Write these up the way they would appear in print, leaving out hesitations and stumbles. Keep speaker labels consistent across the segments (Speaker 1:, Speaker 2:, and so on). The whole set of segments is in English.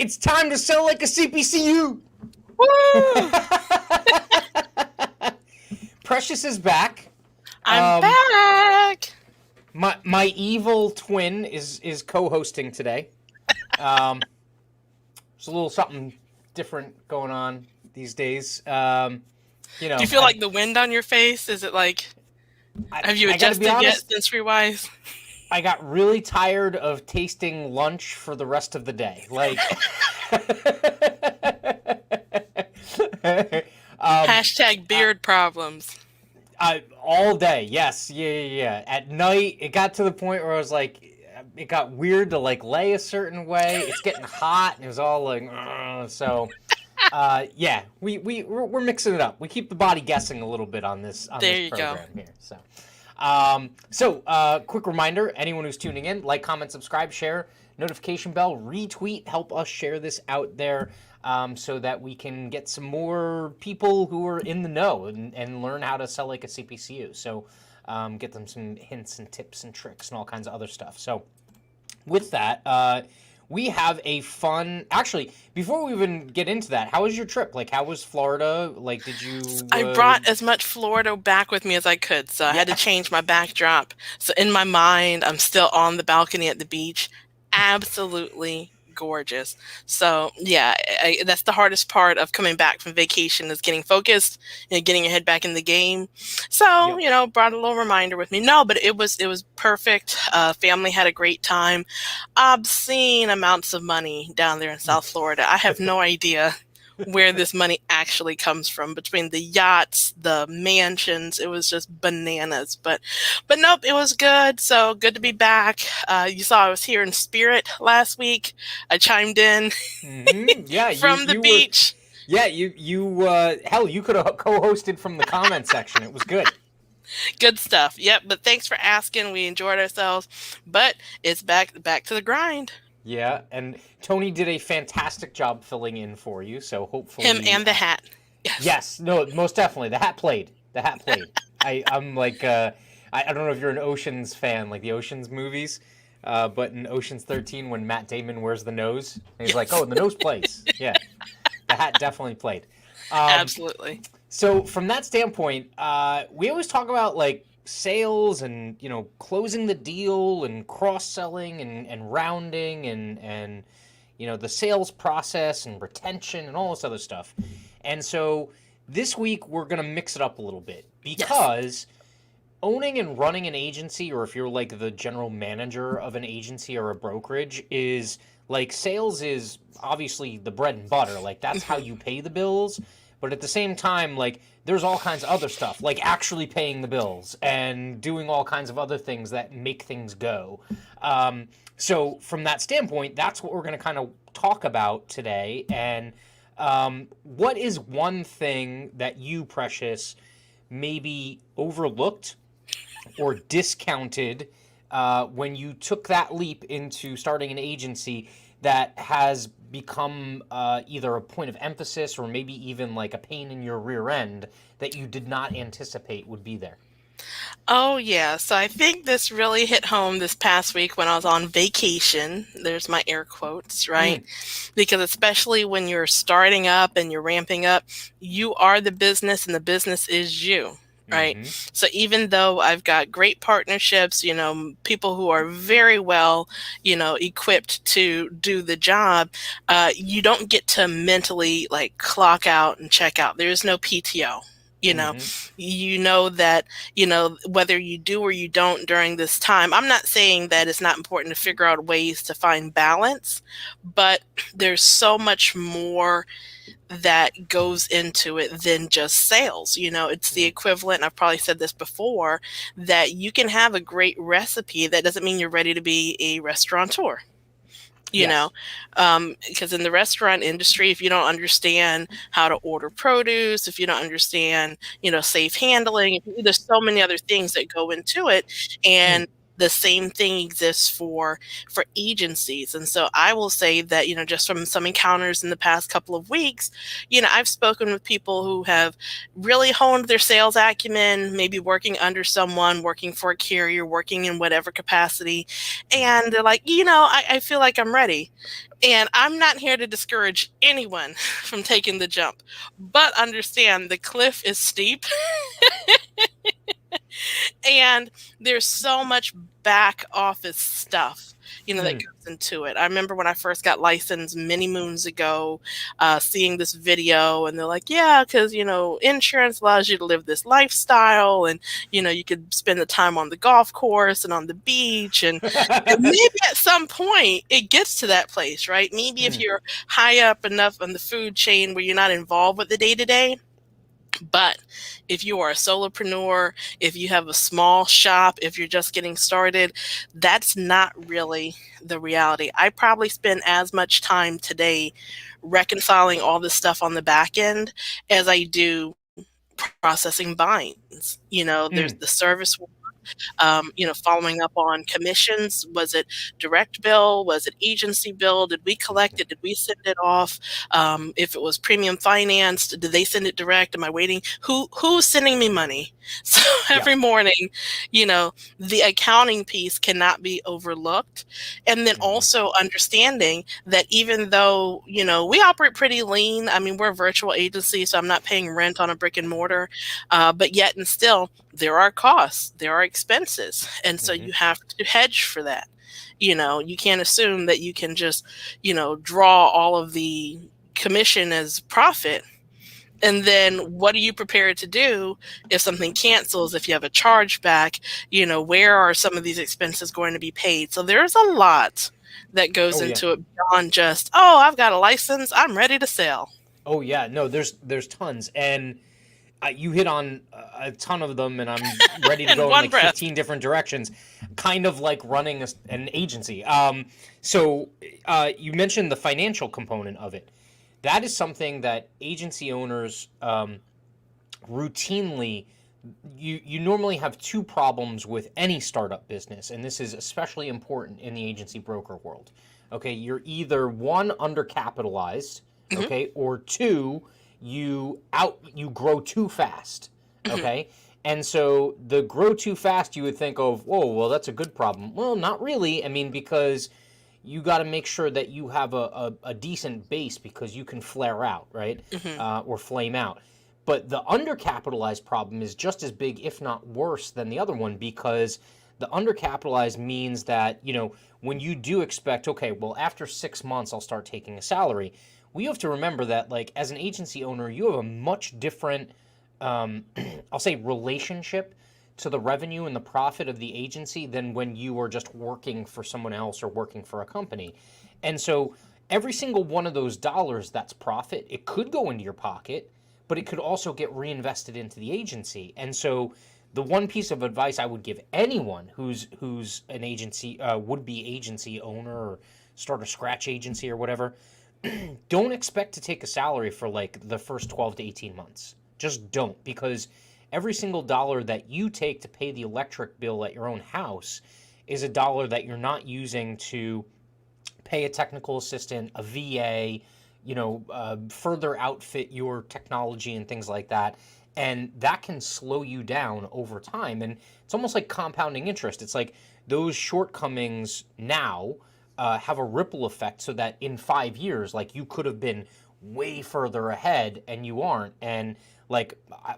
Speaker 1: It's time to sell like a CPCU.
Speaker 2: Woo!
Speaker 1: Precious is back.
Speaker 2: I'm back.
Speaker 1: My evil twin is co-hosting today. There's a little something different going on these days. Do
Speaker 2: you feel like the wind on your face? Is it like, have you adjusted yet sensory-wise?
Speaker 1: I got really tired of tasting lunch for the rest of the day. Like,
Speaker 2: hashtag beard problems.
Speaker 1: All day, yes, yeah. At night, it got to the point where I was like, it got weird to like lay a certain way. It's getting hot, and it was all like, so. Yeah, we're mixing it up. We keep the body guessing a little bit on this program here. So, quick reminder, anyone who's tuning in, like, comment, subscribe, share, notification bell, retweet, help us share this out there so that we can get some more people who are in the know and learn how to sell like a CPCU. So get them some hints and tips and tricks and all kinds of other stuff. So with that, we have a fun... Actually, before we even get into that, how was your trip? Like, how was Florida? Like, did you...
Speaker 2: I brought as much Florida back with me as I could, so I had to change my backdrop. So in my mind, I'm still on the balcony at the beach. Absolutely gorgeous. So, yeah, that's the hardest part of coming back from vacation is getting focused and getting your head back in the game. So, brought a little reminder with me. No, but it was perfect. Family had a great time. Obscene amounts of money down there in South Florida. I have no idea where this money actually comes from, between the yachts, the mansions. It was just bananas, but nope, it was good. So good to be back. You saw I was here in spirit last week. I chimed in
Speaker 1: yeah,
Speaker 2: from the beach.
Speaker 1: Yeah, you hell, you could have co-hosted from the comment section. It was good.
Speaker 2: Good stuff. Yep, but thanks for asking. We enjoyed ourselves, but it's back to the grind.
Speaker 1: Yeah, and Tony did a fantastic job filling in for you, so hopefully...
Speaker 2: Him and the hat.
Speaker 1: Yes, no, most definitely. The hat played. I'm like, I don't know if you're an Oceans fan, like the Oceans movies, but in Oceans 13, when Matt Damon wears the nose, he's like, oh, the nose plays. Yeah, the hat definitely played.
Speaker 2: Absolutely.
Speaker 1: So from that standpoint, we always talk about, like, sales and closing the deal and cross-selling and rounding and the sales process and retention and all this other stuff. And so this week we're going to mix it up a little bit because owning and running an agency, or if you're like the general manager of an agency or a brokerage, is like, sales is obviously the bread and butter. Like, that's how you pay the bills. But at the same time, like, there's all kinds of other stuff, like actually paying the bills and doing all kinds of other things that make things go. So from that standpoint, that's what we're going to kind of talk about today. And what is one thing that you, Precious, maybe overlooked or discounted when you took that leap into starting an agency that has become either a point of emphasis or maybe even like a pain in your rear end that you did not anticipate would be there?
Speaker 2: Oh, yeah. So I think this really hit home this past week when I was on vacation. There's my air quotes, right?
Speaker 1: Mm,
Speaker 2: Because especially when you're starting up and you're ramping up, you are the business and the business is you. Right.
Speaker 1: mm-hmm,
Speaker 2: So even though I've got great partnerships, people who are very well, equipped to do the job, you don't get to mentally like clock out and check out. There is no PTO. You know,
Speaker 1: mm-hmm,
Speaker 2: you know that whether you do or you don't during this time. I'm not saying that it's not important to figure out ways to find balance, but there's so much more that goes into it than just sales. It's the
Speaker 1: mm,
Speaker 2: equivalent, I've probably said this before, that you can have a great recipe. That doesn't mean you're ready to be a restaurateur you know
Speaker 1: yes,
Speaker 2: because in the restaurant industry, if you don't understand how to order produce, if you don't understand safe handling, there's so many other things that go into it.
Speaker 1: mm,
Speaker 2: And the same thing exists for agencies. And so I will say that just from some encounters in the past couple of weeks, I've spoken with people who have really honed their sales acumen, maybe working under someone, working for a carrier, working in whatever capacity, and they're like, I feel like I'm ready. And I'm not here to discourage anyone from taking the jump, but understand the cliff is steep and there's so much back office stuff that
Speaker 1: mm,
Speaker 2: goes into it. I remember when I first got licensed many moons ago, seeing this video, and they're like, yeah, because insurance allows you to live this lifestyle, and you could spend the time on the golf course and on the beach, and maybe at some point it gets to that place, right? Maybe if
Speaker 1: mm,
Speaker 2: you're high up enough on the food chain where you're not involved with the day to day. But if you are a solopreneur, if you have a small shop, if you're just getting started, that's not really the reality. I probably spend as much time today reconciling all this stuff on the back end as I do processing binds. There's
Speaker 1: mm,
Speaker 2: the service, following up on commissions. Was it direct bill? Was it agency bill? Did we collect it? Did we send it off? If it was premium financed, did they send it direct? Am I waiting? Who's sending me money? So
Speaker 1: yeah,
Speaker 2: every morning, you know, the accounting piece cannot be overlooked. And then
Speaker 1: mm-hmm,
Speaker 2: also understanding that even though, we operate pretty lean, I mean, we're a virtual agency, so I'm not paying rent on a brick and mortar, but yet and still, there are costs, there are expenses. And so
Speaker 1: mm-hmm,
Speaker 2: you have to hedge for that. You can't assume that you can just, draw all of the commission as profit. And then what are you prepared to do if something cancels, if you have a chargeback, where are some of these expenses going to be paid? So there's a lot that goes
Speaker 1: oh yeah.
Speaker 2: into it beyond just, oh, I've got a license, I'm ready to sell.
Speaker 1: Oh yeah, no, there's tons, and you hit on a ton of them, and I'm ready to
Speaker 2: In
Speaker 1: go in
Speaker 2: one
Speaker 1: like
Speaker 2: breath.
Speaker 1: 15 different directions, kind of like running an agency. So you mentioned the financial component of it. That is something that agency owners routinely you normally have two problems with any startup business, and this is especially important in the agency broker world. Okay, you're either one, undercapitalized,
Speaker 2: Hmm.
Speaker 1: okay, or two, you grow too fast.
Speaker 2: Hmm.
Speaker 1: Okay. And so the grow too fast, you would think of, whoa, well, that's a good problem. Well, not really. I mean, because you got to make sure that you have a decent base because you can flare out, right?
Speaker 2: Hmm.
Speaker 1: Or flame out. But the undercapitalized problem is just as big, if not worse, than the other one because the undercapitalized means that, when you do expect, okay, well, after 6 months, I'll start taking a salary. We have to remember that, like, as an agency owner, you have a much different, um, I'll say, relationship to the revenue and the profit of the agency than when you are just working for someone else or working for a company. And so every single one of those dollars that's profit, it could go into your pocket, but it could also get reinvested into the agency. And so the one piece of advice I would give anyone who's an agency would be agency owner or start a scratch agency or whatever, don't expect to take a salary for like the first 12 to 18 months. Just don't, because every single dollar that you take to pay the electric bill at your own house is a dollar that you're not using to pay a technical assistant, a VA, further outfit your technology and things like that. And that can slow you down over time. And it's almost like compounding interest. It's like those shortcomings now have a ripple effect, so that in 5 years, like, you could have been way further ahead and you aren't. And like,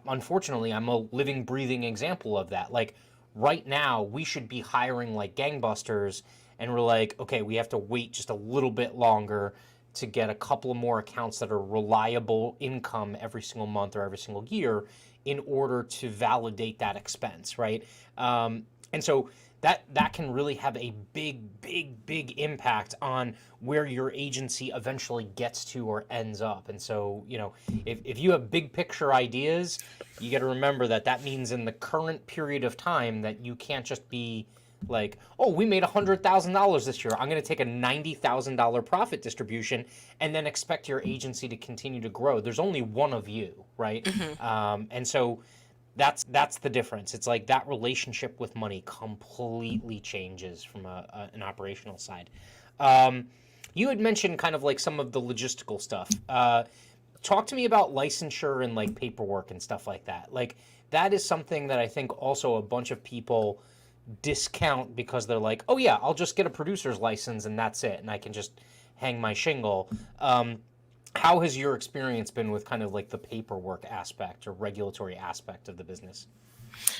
Speaker 1: unfortunately, I'm a living, breathing example of that. Like, right now, we should be hiring like gangbusters, and we're like, okay, we have to wait just a little bit longer to get a couple of more accounts that are reliable income every single month or every single year in order to validate that expense, right? And so that can really have a big impact on where your agency eventually gets to or ends up. And so, if you have big picture ideas, you got to remember that that means in the current period of time that you can't just be like, oh, we made $100,000 this year, I'm going to take a $90,000 profit distribution and then expect your agency to continue to grow. There's only one of you, right?
Speaker 2: Hmm.
Speaker 1: And so that's the difference. It's like that relationship with money completely changes from an operational side. Um, you had mentioned kind of like some of the logistical stuff. Talk to me about licensure and like paperwork and stuff like that. Like, that is something that I think also a bunch of people discount because they're like, oh yeah, I'll just get a producer's license and that's it, and I can just hang my shingle. How has your experience been with kind of like the paperwork aspect or regulatory aspect of the business?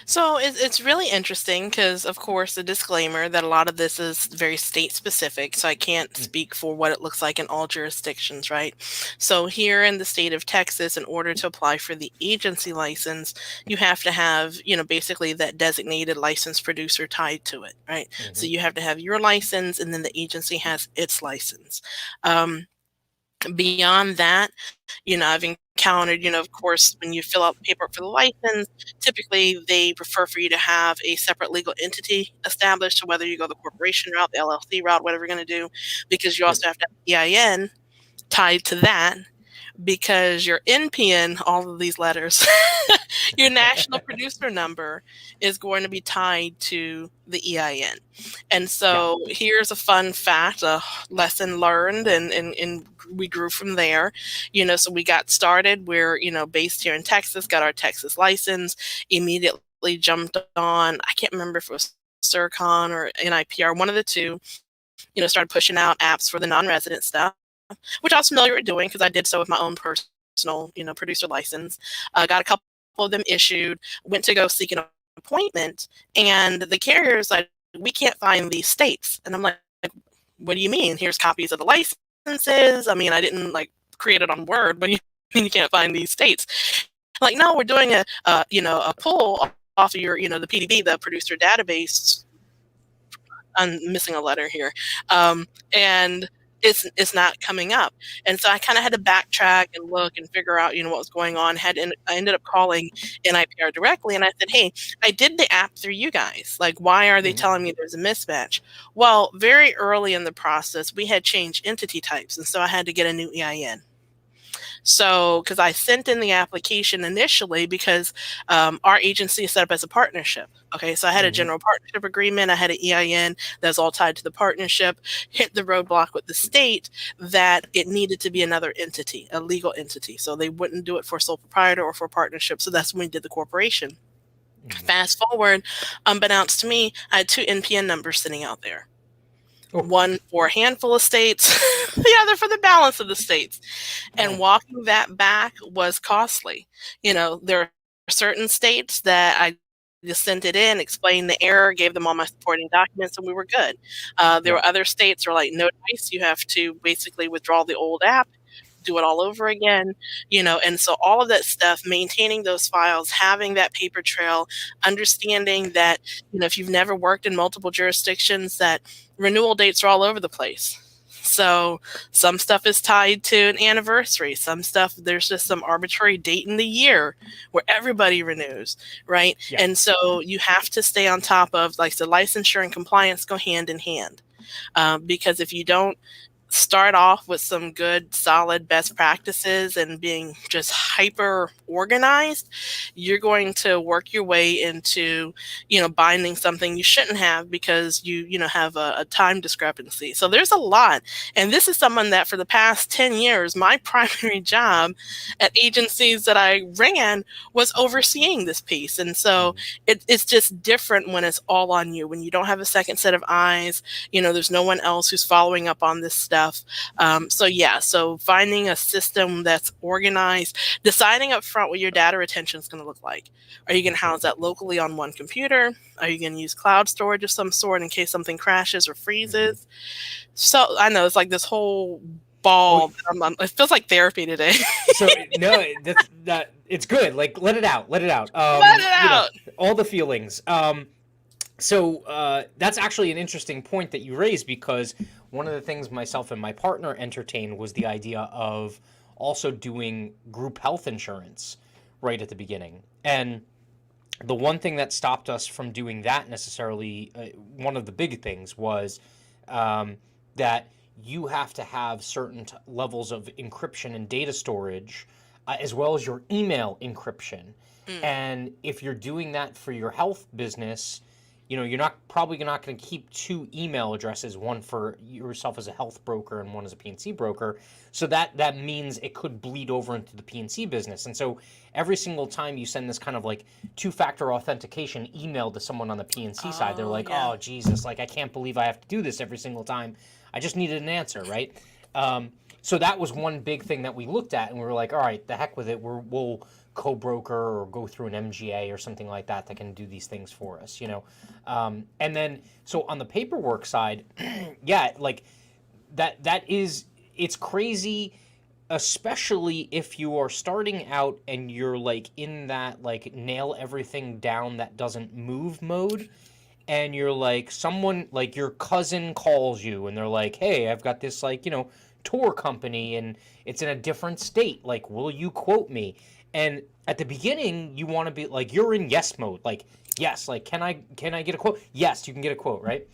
Speaker 2: So it's really interesting because, of course, the disclaimer that a lot of this is very state specific. So I can't
Speaker 1: Mm.
Speaker 2: speak for what it looks like in all jurisdictions, right? So here in the state of Texas, in order to apply for the agency license, you have to have, basically that designated licensed producer tied to it, right? So
Speaker 1: Mm-hmm.
Speaker 2: you have to have your license, and then the agency has its license. Um, Beyond that, I've encountered, of course, when you fill out the paperwork for the license, typically they prefer for you to have a separate legal entity established. So whether you go the corporation route, the LLC route, whatever you're going to do, because you
Speaker 1: Yep.
Speaker 2: also have to have EIN tied to that, because your NPN, all of these letters, your national producer number is going to be tied to the EIN. And
Speaker 1: Yeah.
Speaker 2: so here's a fun fact, a lesson learned, and we grew from there. So we got started. We're, based here in Texas, got our Texas license, immediately jumped on, I can't remember if it was Surcon or NIPR, one of the two, started pushing out apps for the non-resident stuff, which I was familiar with doing because I did so with my own personal, producer license. Got a couple of them issued, went to go seek an appointment, and the carrier's like, we can't find these states. And I'm like, what do you mean? Here's copies of the licenses. I mean, I didn't like create it on Word, but you mean you can't find these states? Like, no, we're doing a pull off of your, the PDB, the producer database. I'm missing a letter here. And it's not coming up. And so I kind of had to backtrack and look and figure out, what was going on. I ended up calling NIPR directly, and I said, hey, I did the app through you guys. Like, why are they
Speaker 1: Mm-hmm.
Speaker 2: telling me there's a mismatch? Well, very early in the process, we had changed entity types, and so I had to get a new EIN. So, because I sent in the application initially because our agency is set up as a partnership. Okay, so I had a
Speaker 1: Mm-hmm.
Speaker 2: general partnership agreement, I had an EIN that's all tied to the partnership, hit the roadblock with the state that it needed to be another entity, a legal entity. So they wouldn't do it for sole proprietor or for partnership. So that's when we did the corporation.
Speaker 1: Mm-hmm.
Speaker 2: Fast forward, unbeknownst to me, I had two NPN numbers sitting out there.
Speaker 1: Oh,
Speaker 2: One for a handful of states, the other for the balance of the states. And
Speaker 1: man.
Speaker 2: walking that back was costly. There are certain states that I just sent it in, explained the error, gave them all my supporting documents, and we were good. There
Speaker 1: Yep.
Speaker 2: were other states who were like, no dice, you have to basically withdraw the old app, do it all over again, and so all of that stuff, maintaining those files, having that paper trail, understanding that, if you've never worked in multiple jurisdictions, that renewal dates are all over the place. So some stuff is tied to an anniversary. Some stuff, there's just some arbitrary date in the year where everybody renews, right?
Speaker 1: Yeah.
Speaker 2: And so you have to stay on top of, like, the licensure and compliance go hand in hand. Because if you don't start off with some good, solid best practices and being just hyper organized, you're going to work your way into, binding something you shouldn't have because you have a time discrepancy. So there's a lot. And this is someone that for the past 10 years, my primary job at agencies that I ran was overseeing this piece. And so
Speaker 1: Mhm.
Speaker 2: it's just different when it's all on you, when you don't have a second set of eyes. There's no one else who's following up on this stuff. So yeah, so finding a system that's organized, deciding up front what your data retention is going to look like. Are you going to house that locally on one computer? Are you going to use cloud storage of some sort in case something crashes or
Speaker 1: Mhm.
Speaker 2: freezes? So I know it's like this whole
Speaker 1: Well,
Speaker 2: ball. It feels like therapy today.
Speaker 1: so no, that it's good. Like, let it out, let it out.
Speaker 2: Let it out.
Speaker 1: All the feelings. So that's actually an interesting point that you raised, because one of the things myself and my partner entertained was the idea of also doing group health insurance right at the beginning. And the one thing that stopped us from doing that necessarily, one of the big things was that you have to have certain levels of encryption and data storage, as well as your email encryption.
Speaker 2: Mm.
Speaker 1: And if you're doing that for your health business, you're not going to keep two email addresses, one for yourself as a health broker and one as a PNC broker. So that means it could bleed over into the PNC business. And so every single time you send this kind of like two-factor authentication email to someone on the PNC side, they're
Speaker 2: Oh
Speaker 1: like,
Speaker 2: yeah.
Speaker 1: "Oh Jesus, like I can't believe I have to do this every single time. I just needed an answer, right?" So that was one big thing that we looked at, and we were like, "All right, the heck with it. We'll co-broker or go through an MGA or something like that can do these things for us. And then so on the paperwork side, yeah, like that is, it's crazy, especially if you are starting out and you're like in that like nail everything down that doesn't move mode, and you're like, someone like your cousin calls you and they're like, "Hey, I've got this like, tour company and it's in a different state. Like, will you quote me?" And at the beginning, you want to be like, you're in yes mode. Like, yes, like, can I get a quote? Yes, you can get a quote, right?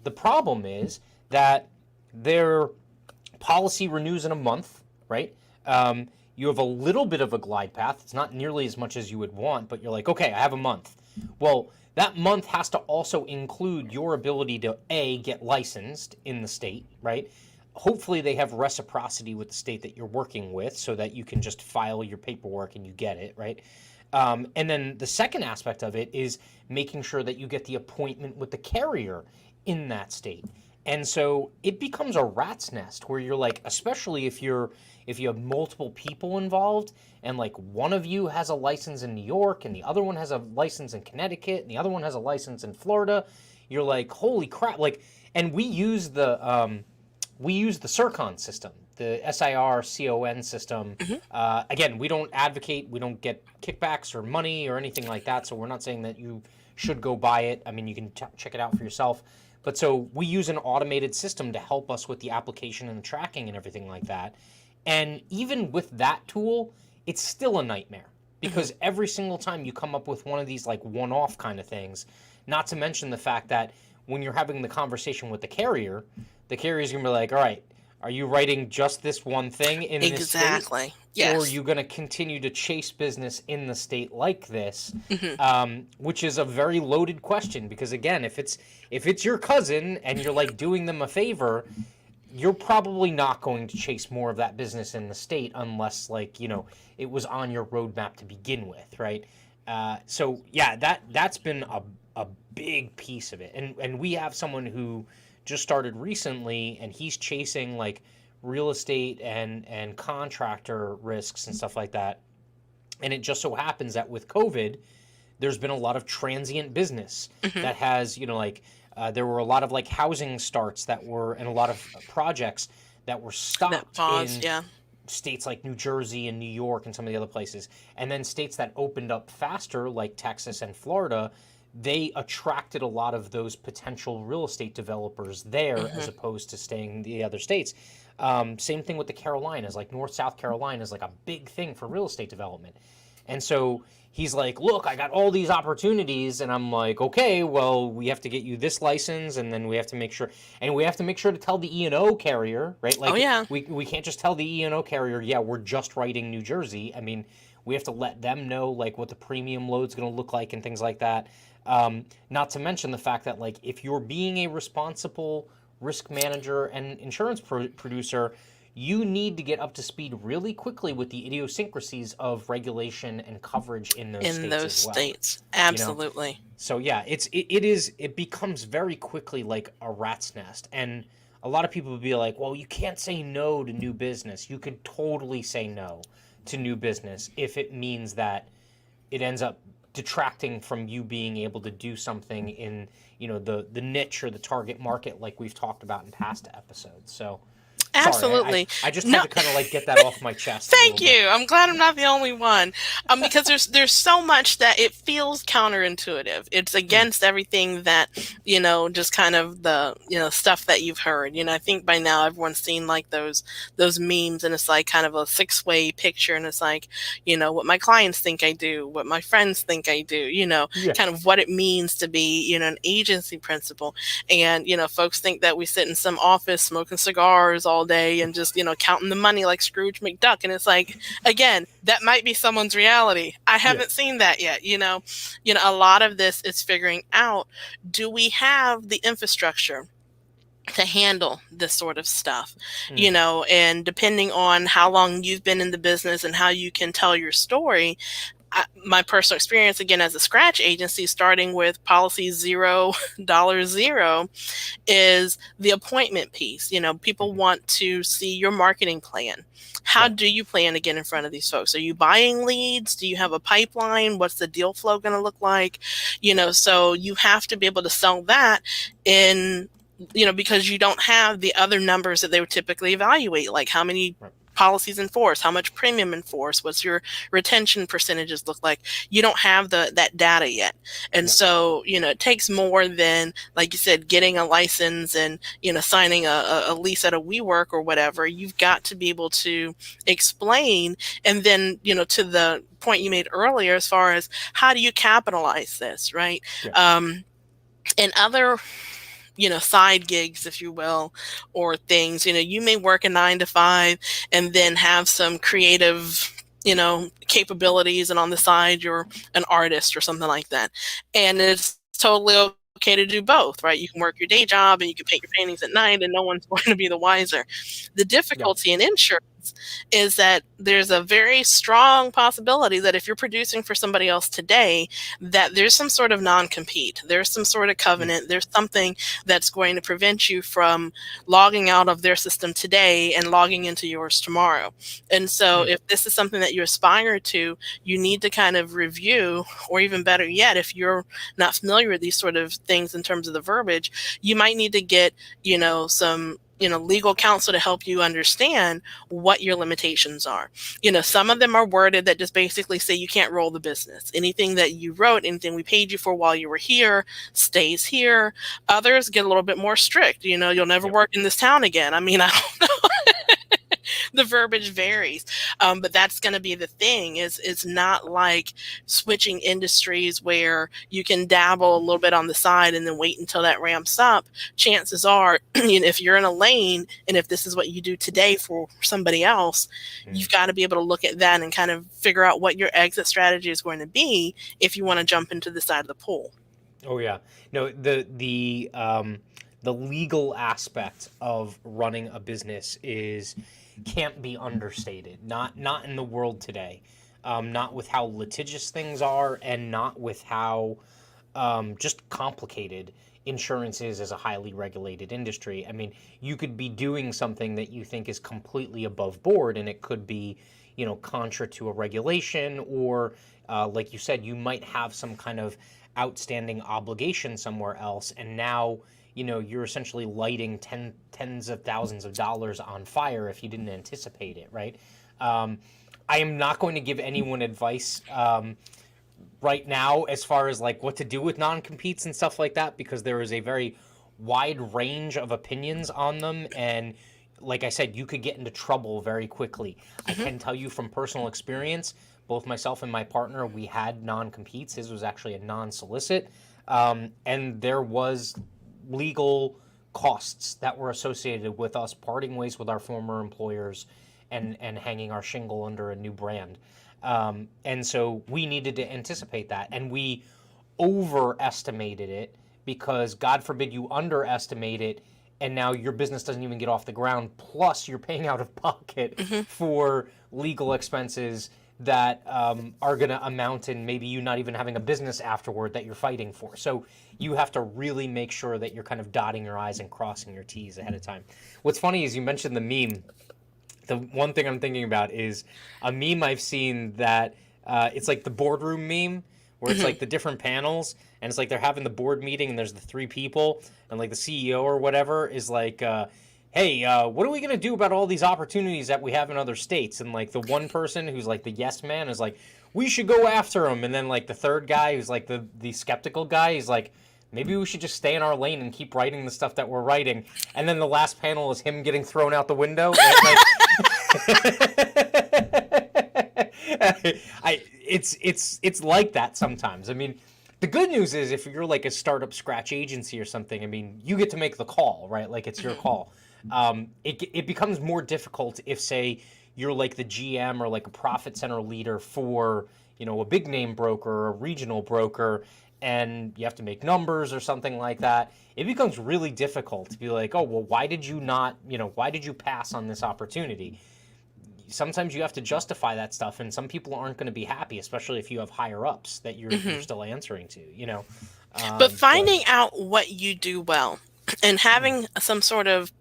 Speaker 1: The problem is that their policy renews in a month, right? You have a little bit of a glide path. It's not nearly as much as you would want, but you're like, okay, I have a month. Well, that month has to also include your ability to get licensed in the state, right? Hopefully they have reciprocity with the state that you're working with so that you can just file your paperwork and you get it, right? And then the second aspect of it is making sure that you get the appointment with the carrier in that state. And so it becomes a rat's nest where you're like, especially if you have multiple people involved, and like one of you has a license in New York and the other one has a license in Connecticut and the other one has a license in Florida, you're like, holy crap. Like, and we use the Circon system, the SIRCON system.
Speaker 2: Hmm.
Speaker 1: Again, we don't advocate, we don't get kickbacks or money or anything like that, so we're not saying that you should go buy it. I mean, you can check it out for yourself. But so we use an automated system to help us with the application and the tracking and everything like that. And even with that tool, it's still a nightmare,
Speaker 2: Hmm.
Speaker 1: because every single time you come up with one of these like one-off kind of things, not to mention the fact that when you're having the conversation with the carrier's gonna be like, "All right, are you writing just this one thing in this state,
Speaker 2: Exactly.
Speaker 1: or are
Speaker 2: Yes.
Speaker 1: you going to continue to chase business in the state like this?"
Speaker 2: Hmm.
Speaker 1: Which is a very loaded question, because again, if it's your cousin and you're like doing them a favor, you're probably not going to chase more of that business in the state unless like it was on your roadmap to begin with, right? So yeah, that's been a big piece of it, and we have someone who just started recently, and he's chasing like real estate and contractor risks and stuff like that. And it just so happens that with COVID, there's been a lot of transient business
Speaker 2: Hmm.
Speaker 1: that has, like, there were a lot of like housing starts that were, and a lot of projects that were
Speaker 2: That
Speaker 1: stopped
Speaker 2: pause.
Speaker 1: in
Speaker 2: Yeah.
Speaker 1: states like New Jersey and New York and some of the other places. And then states that opened up faster, like Texas and Florida, they attracted a lot of those potential real estate developers there as
Speaker 2: Hmm.
Speaker 1: opposed to staying in the other states. Same thing with the Carolinas, like North South Carolina is like a big thing for real estate development. And so he's like, look, I got all these opportunities. And I'm like, okay, well, we have to get you this license, and then we have to make sure, to tell the E&O carrier, right?
Speaker 2: Oh
Speaker 1: Like,
Speaker 2: yeah.
Speaker 1: we can't just tell the E&O carrier, yeah, we're just writing New Jersey. I mean, we have to let them know, like, what the premium load's going to look like and things like that. Not to mention the fact that, like, if you're being a responsible risk manager and insurance producer, you need to get up to speed really quickly with the idiosyncrasies of regulation and coverage in those
Speaker 2: In
Speaker 1: states
Speaker 2: those
Speaker 1: as well.
Speaker 2: states.
Speaker 1: You know,
Speaker 2: Absolutely.
Speaker 1: so yeah, it becomes very quickly like a rat's nest, and a lot of people would be like, well, you can't say no to new business. You could totally say no to new business if it means that it ends up detracting from you being able to do something in, the niche or the target market, like we've talked about in past episodes. So sorry,
Speaker 2: Absolutely.
Speaker 1: I just had
Speaker 2: No,
Speaker 1: to kind of like get that off my chest a little
Speaker 2: thank
Speaker 1: bit.
Speaker 2: you. I'm glad I'm not the only one. Because there's so much that it feels counterintuitive. It's
Speaker 1: Mm,
Speaker 2: against everything that, just kind of the, stuff that you've heard. I think by now everyone's seen like those memes, and it's like kind of a six-way picture, and it's like, what my clients think I do, what my friends think I do,
Speaker 1: yeah,
Speaker 2: kind of what it means to be, an agency principal. And, folks think that we sit in some office smoking cigars all day and just, counting the money like Scrooge McDuck. And it's like, again, that might be someone's reality. I
Speaker 1: yeah,
Speaker 2: haven't seen that yet. A lot of this is figuring out, do we have the infrastructure to handle this sort of stuff,
Speaker 1: mm,
Speaker 2: and depending on how long you've been in the business and how you can tell your story. My personal experience, again, as a scratch agency, starting with policy $0 is the appointment piece. People
Speaker 1: mhm,
Speaker 2: want to see your marketing plan. How
Speaker 1: right,
Speaker 2: do you plan to get in front of these folks? Are you buying leads? Do you have a pipeline? What's the deal flow going to look like? So you have to be able to sell that in, because you don't have the other numbers that they would typically evaluate, like how many
Speaker 1: right,
Speaker 2: policies in force, how much premium in force, what's your retention percentages look like. You don't have that data yet. And
Speaker 1: yeah,
Speaker 2: so, it takes more than, like you said, getting a license and, signing a lease at a WeWork or whatever. You've got to be able to explain. And then, to the point you made earlier, as far as how do you capitalize this, right?
Speaker 1: yeah,
Speaker 2: And other, side gigs, if you will, or things, you may work a 9 to 5 and then have some creative, capabilities. And on the side, you're an artist or something like that. And it's totally okay to do both, right? You can work your day job and you can paint your paintings at night and no one's going to be the wiser. The
Speaker 1: yeah,
Speaker 2: difficulty in insurance is that there's a very strong possibility that if you're producing for somebody else today, that there's some sort of non-compete, there's some sort of
Speaker 1: mm,
Speaker 2: covenant, there's something that's going to prevent you from logging out of their system today and logging into yours tomorrow. And so
Speaker 1: mm,
Speaker 2: if this is something that you aspire to, you need to kind of review, or even better yet, if you're not familiar with these sort of things in terms of the verbiage, you might need to get, some legal counsel to help you understand what your limitations are. Some of them are worded that just basically say you can't roll the business. Anything that you wrote, anything we paid you for while you were here stays here. Others get a little bit more strict. You'll never
Speaker 1: yep,
Speaker 2: work in this town again. I mean, I don't know. The verbiage varies, but that's going to be the thing. Is it's not like switching industries where you can dabble a little bit on the side and then wait until that ramps up. Chances are, if you're in a lane and if this is what you do today for somebody else,
Speaker 1: mm.
Speaker 2: you've got to be able to look at that and kind of figure out what your exit strategy is going to be if you want to jump into the side of the pool.
Speaker 1: Oh yeah. No, the legal aspect of running a business is can't be understated. Not in the world today. Not with how litigious things are, and not with how just complicated insurance is as a highly regulated industry. I mean, you could be doing something that you think is completely above board, and it could be, contra to a regulation, or like you said, you might have some kind of outstanding obligation somewhere else, and now you're essentially lighting tens of thousands of dollars on fire if you didn't anticipate it, right? Um, I am not going to give anyone advice right now as far as like what to do with non-competes and stuff like that, because there is a very wide range of opinions on them, and like I said, you could get into trouble very quickly. I
Speaker 2: Hmm.
Speaker 1: can tell you from personal experience, both myself and my partner, we had non-competes. His was actually a non-solicit. And there was legal costs that were associated with us parting ways with our former employers and hanging our shingle under a new brand. And so we needed to anticipate that. And we overestimated it because, God forbid, you underestimate it and now your business doesn't even get off the ground. Plus, you're paying out of pocket
Speaker 2: Mm-hmm.
Speaker 1: for legal expenses that are going to amount in maybe you not even having a business afterward that you're fighting for. So you have to really make sure that you're kind of dotting your I's and crossing your T's ahead of time. What's funny is you mentioned the meme. The one thing I'm thinking about is a meme I've seen that it's like the boardroom meme where it's
Speaker 2: Mm-hmm.
Speaker 1: like the different panels and it's like they're having the board meeting and there's the three people and like the CEO or whatever is like, hey, what are we going to do about all these opportunities that we have in other states? And like the one person who's like the yes man is like, we should go after them. And then like the third guy who's like the skeptical guy, he's like, maybe we should just stay in our lane and keep writing the stuff that we're writing. And then the last panel is him getting thrown out the window. It's like that sometimes. I mean, the good news is if you're like a startup scratch agency or something, I mean, you get to make the call, right? Like it's your call. It becomes more difficult if, say, you're like the GM or like a profit center leader for, a big name broker or a regional broker, and you have to make numbers or something like that. It becomes really difficult to be like, oh, well, why did you pass on this opportunity? Sometimes you have to justify that stuff, and some people aren't going to be happy, especially if you have higher ups that you're still answering to.
Speaker 2: But finding out what you do well and
Speaker 1: Mm,
Speaker 2: having some sort of,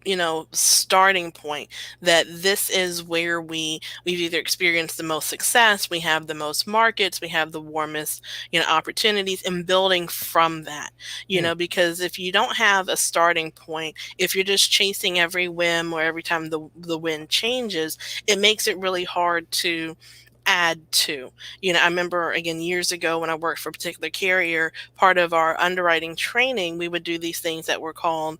Speaker 2: starting point that this is where we've either experienced the most success, we have the most markets, we have the warmest, opportunities, and building from that,
Speaker 1: mm,
Speaker 2: because if you don't have a starting point, if you're just chasing every whim or every time the wind changes, it makes it really hard to add to. I remember again years ago when I worked for a particular carrier, part of our underwriting training, we would do these things that were called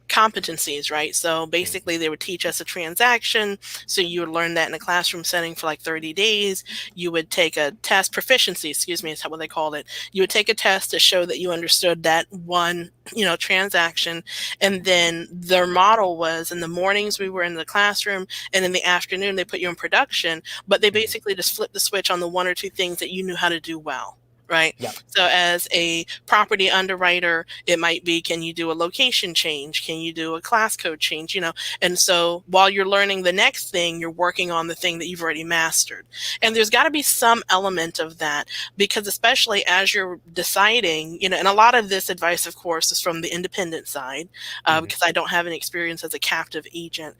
Speaker 2: competencies, right? So
Speaker 1: mm,
Speaker 2: basically, they would teach us a transaction. So you would learn that in a classroom setting for like 30 days. You would take a test, proficiency, excuse me, is what they called it. You would take a test to show that you understood that one, transaction. And then their model was in the mornings we were in the classroom, and in the afternoon they put you in production, but they
Speaker 1: mm.
Speaker 2: basically just flipped the switch on the one or two things that you knew how to do well. Right.
Speaker 1: Yep.
Speaker 2: So, as a property underwriter, it might be, can you do a location change? Can you do a class code change? And so while you're learning the next thing, you're working on the thing that you've already mastered. And there's got to be some element of that, because especially as you're deciding, and a lot of this advice, of course, is from the independent side,
Speaker 1: Hmm.
Speaker 2: because I don't have any experience as a captive agent.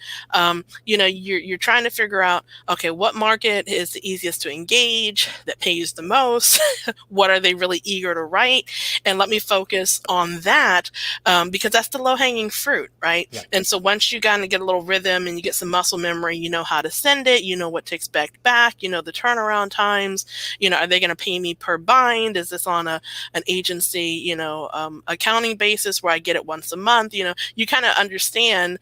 Speaker 2: You're trying to figure out, okay, what market is the easiest to engage, that pays the most? What are they really eager to write? And let me focus on that, because that's the low hanging fruit, right?
Speaker 1: Yep.
Speaker 2: And so once you kind of get a little rhythm and you get some muscle memory, you know how to send it, you know what to expect back, the turnaround times, are they going to pay me per bind? Is this on an agency, accounting basis where I get it once a month? You kind of understand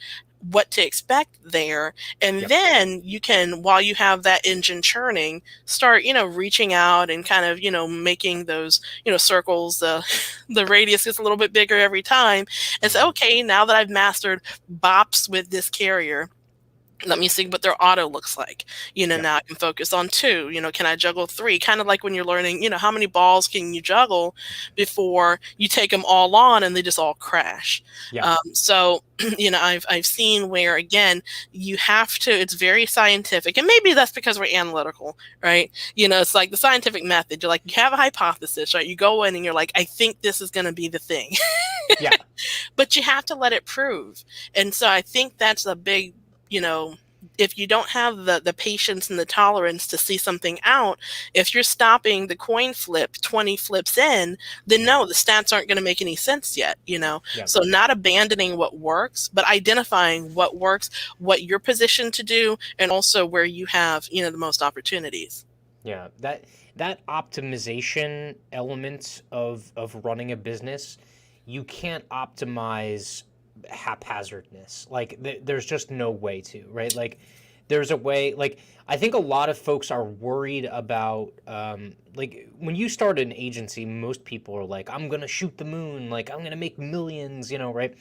Speaker 2: what to expect there. And
Speaker 1: Yep.
Speaker 2: then you can, while you have that engine churning, start, reaching out and kind of, making those, circles, the radius gets a little bit bigger every time. And say,
Speaker 1: Hmm.
Speaker 2: okay, now that I've mastered bops with this carrier, let me see what their auto looks like.
Speaker 1: Yep.
Speaker 2: Now I can focus on two. Can I juggle three? Kind of like when you're learning, how many balls can you juggle before you take them all on and they just all crash.
Speaker 1: Yep.
Speaker 2: So, I've seen where, again, you have to, it's very scientific. And maybe that's because we're analytical, right? It's like the scientific method. You're like, you have a hypothesis, right? You go in and you're like, I think this is going to be the thing.
Speaker 1: Yeah.
Speaker 2: But you have to let it prove. And so I think that's a big, if you don't have the patience and the tolerance to see something out, if you're stopping the coin flip 20 flips in, then
Speaker 1: Mm,
Speaker 2: no, the stats aren't going to make any sense yet.
Speaker 1: yep.
Speaker 2: So not abandoning what works, but identifying what works, what you're positioned to do, and also where you have, the most opportunities.
Speaker 1: Yeah. That optimization element of running a business, you can't optimize haphazardness. Like there's just no way to, right? Like there's a way, like, I think a lot of folks are worried about, like, when you start an agency, most people are like, I'm going to shoot the moon, like, I'm going to make millions, right?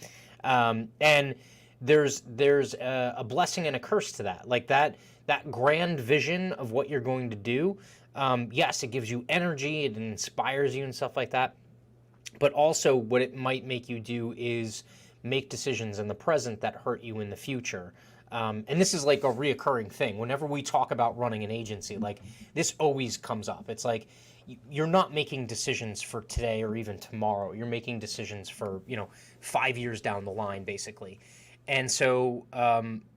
Speaker 1: And there's a blessing and a curse to that. Like, that grand vision of what you're going to do, yes, it gives you energy, it inspires you and stuff like that. But also, what it might make you do is make decisions in the present that hurt you in the future. And this is like a reoccurring thing. Whenever we talk about running an agency, like, this always comes up. It's like, you're not making decisions for today or even tomorrow. You're making decisions for, 5 years down the line, basically. And so,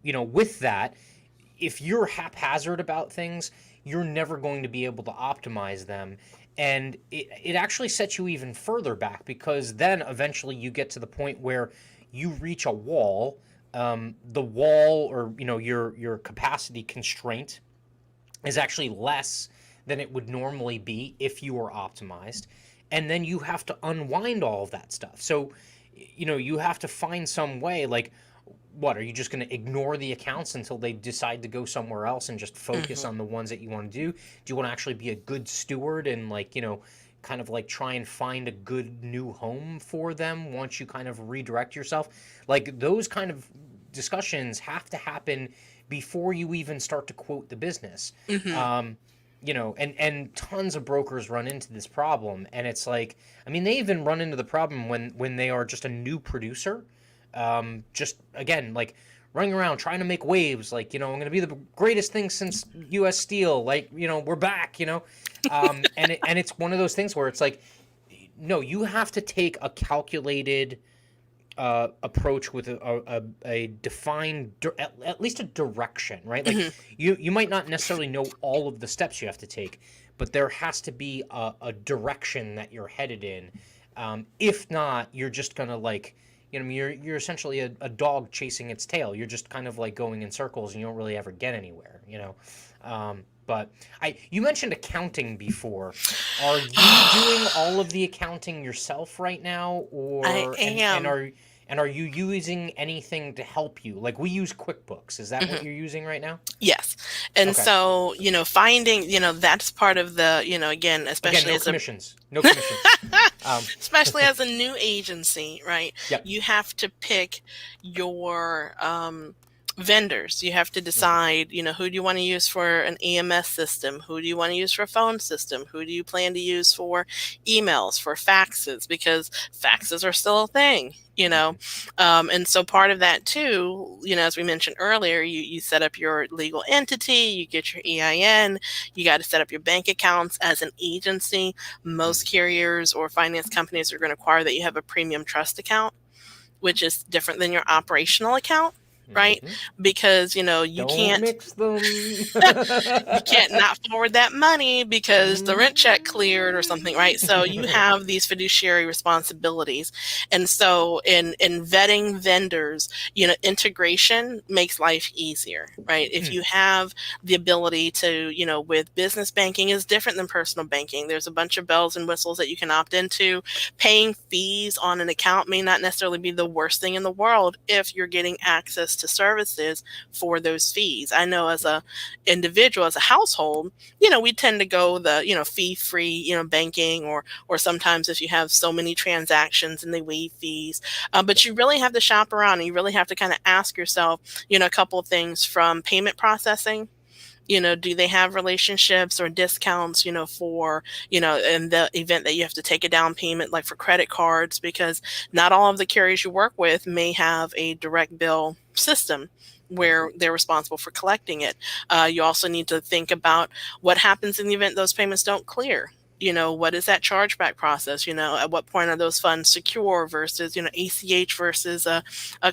Speaker 1: with that, if you're haphazard about things, you're never going to be able to optimize them. And it actually sets you even further back, because then eventually you get to the point where you reach a wall. The wall, or your capacity constraint, is actually less than it would normally be if you were optimized. And then you have to unwind all of that stuff. So, you have to find some way, like, what, are you just going to ignore the accounts until they decide to go somewhere else and just focus
Speaker 2: Hmm.
Speaker 1: on the ones that you want to do? Do you want to actually be a good steward and, like, kind of like try and find a good new home for them once you kind of redirect yourself? Like, those kind of discussions have to happen before you even start to quote the business.
Speaker 2: Hmm.
Speaker 1: And tons of brokers run into this problem, and it's like, I mean, they even run into the problem when they are just a new producer, just again, like, running around trying to make waves, like, I'm going to be the greatest thing since U.S. Steel, like, we're back, and it's one of those things where it's like, no, you have to take a calculated approach with a defined, at least a direction, right? Like,
Speaker 2: Hmm.
Speaker 1: you might not necessarily know all of the steps you have to take, but there has to be a direction that you're headed in. If not, you're just gonna, like, you're essentially a dog chasing its tail. You're just kind of like going in circles, and you don't really ever get anywhere. But you mentioned accounting before. Are you doing all of the accounting yourself right now,
Speaker 2: I
Speaker 1: or
Speaker 2: am.
Speaker 1: and are you using anything to help you? Like, we use QuickBooks. Is that what
Speaker 2: Mhm.
Speaker 1: you're using right now?
Speaker 2: Yes. And
Speaker 1: Okay.
Speaker 2: so, finding, that's part of the, again,
Speaker 1: Again,
Speaker 2: especially
Speaker 1: no
Speaker 2: as a
Speaker 1: commissions. No commissions. Um,
Speaker 2: especially as a new agency, right?
Speaker 1: yep.
Speaker 2: You have to pick your vendors. You have to
Speaker 1: Hmm.
Speaker 2: decide, who do you want to use for an EMS system? Who do you want to use for a phone system? Who do you plan to use for emails, for faxes? Because faxes are still a thing.
Speaker 1: Hmm.
Speaker 2: And so part of that too, as we mentioned earlier, you set up your legal entity, you get your EIN, you got to set up your bank accounts as an agency. Most
Speaker 1: Hmm.
Speaker 2: carriers or finance companies are going to require that you have a premium trust account, which is different than your operational account, right?
Speaker 1: Hmm.
Speaker 2: Because you
Speaker 1: Don't
Speaker 2: can't
Speaker 1: mix them.
Speaker 2: you can't not forward that money because the rent check cleared or something, right? So you
Speaker 1: Mm.
Speaker 2: have these fiduciary responsibilities. And so in vetting vendors, integration makes life easier, right? If you have the ability to, with business banking is different than personal banking. There's a bunch of bells and whistles that you can opt into. Paying fees on an account may not necessarily be the worst thing in the world if you're getting access to services for those fees. I know as a individual, as a household, we tend to go the, fee free, banking, or sometimes if you have so many transactions and they waive fees. But
Speaker 1: Yep.
Speaker 2: you really have to shop around, and you really have to kind of ask yourself, a couple of things from payment processing. Do they have relationships or discounts, for, in the event that you have to take a down payment, like for credit cards, because not all of the carriers you work with may have a direct bill system
Speaker 1: Hmm.
Speaker 2: where they're responsible for collecting it. You also need to think about what happens in the event those payments don't clear. What is that chargeback process? At what point are those funds secure versus, ACH versus a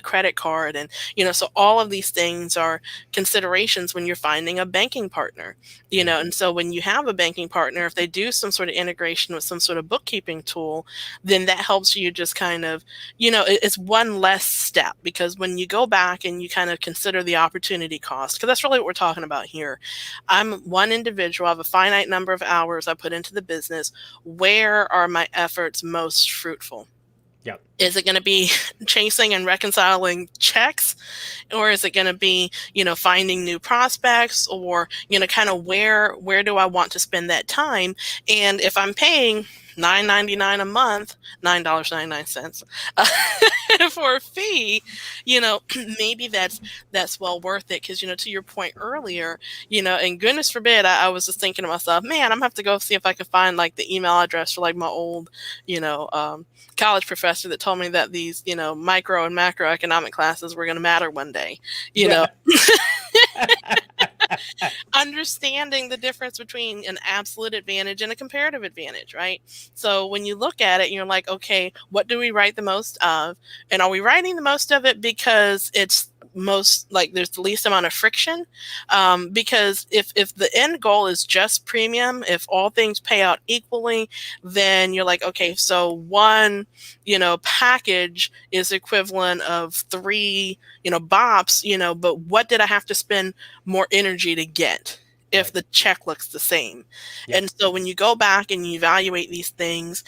Speaker 2: credit card? And, so all of these things are considerations when you're finding a banking partner.
Speaker 1: Hmm.
Speaker 2: And so when you have a banking partner, if they do some sort of integration with some sort of bookkeeping tool, then that helps you just kind of, it's one less step, because when you go back and you kind of consider the opportunity cost, because that's really what we're talking about here. I'm one individual, I have a finite number of hours I put into the business. Where are my efforts most fruitful?
Speaker 1: Yep.
Speaker 2: Is it going to be chasing and reconciling checks, or is it going to be, finding new prospects, or, kind of where do I want to spend that time? And if I'm paying $9.99 a month, $9.99 for a fee, maybe that's well worth it. Because, to your point earlier, and goodness forbid, I was just thinking to myself, man, I'm gonna have to go see if I can find like the email address for like my old, college professor that told me that these, micro and macroeconomic classes were going to matter one day. You know,
Speaker 1: Yeah.
Speaker 2: understanding the difference between an absolute advantage and a comparative advantage, right? So when you look at it, you're like, okay, what do we write the most of? And are we writing the most of it because it's most like there's the least amount of friction? Because if the end goal is just premium, if all things pay out equally, then you're like, okay, so one, package is equivalent of three, bops, but what did I have to spend more energy to get if
Speaker 1: Right.
Speaker 2: the check looks the same?
Speaker 1: Yeah.
Speaker 2: And so when you go back and you evaluate these things,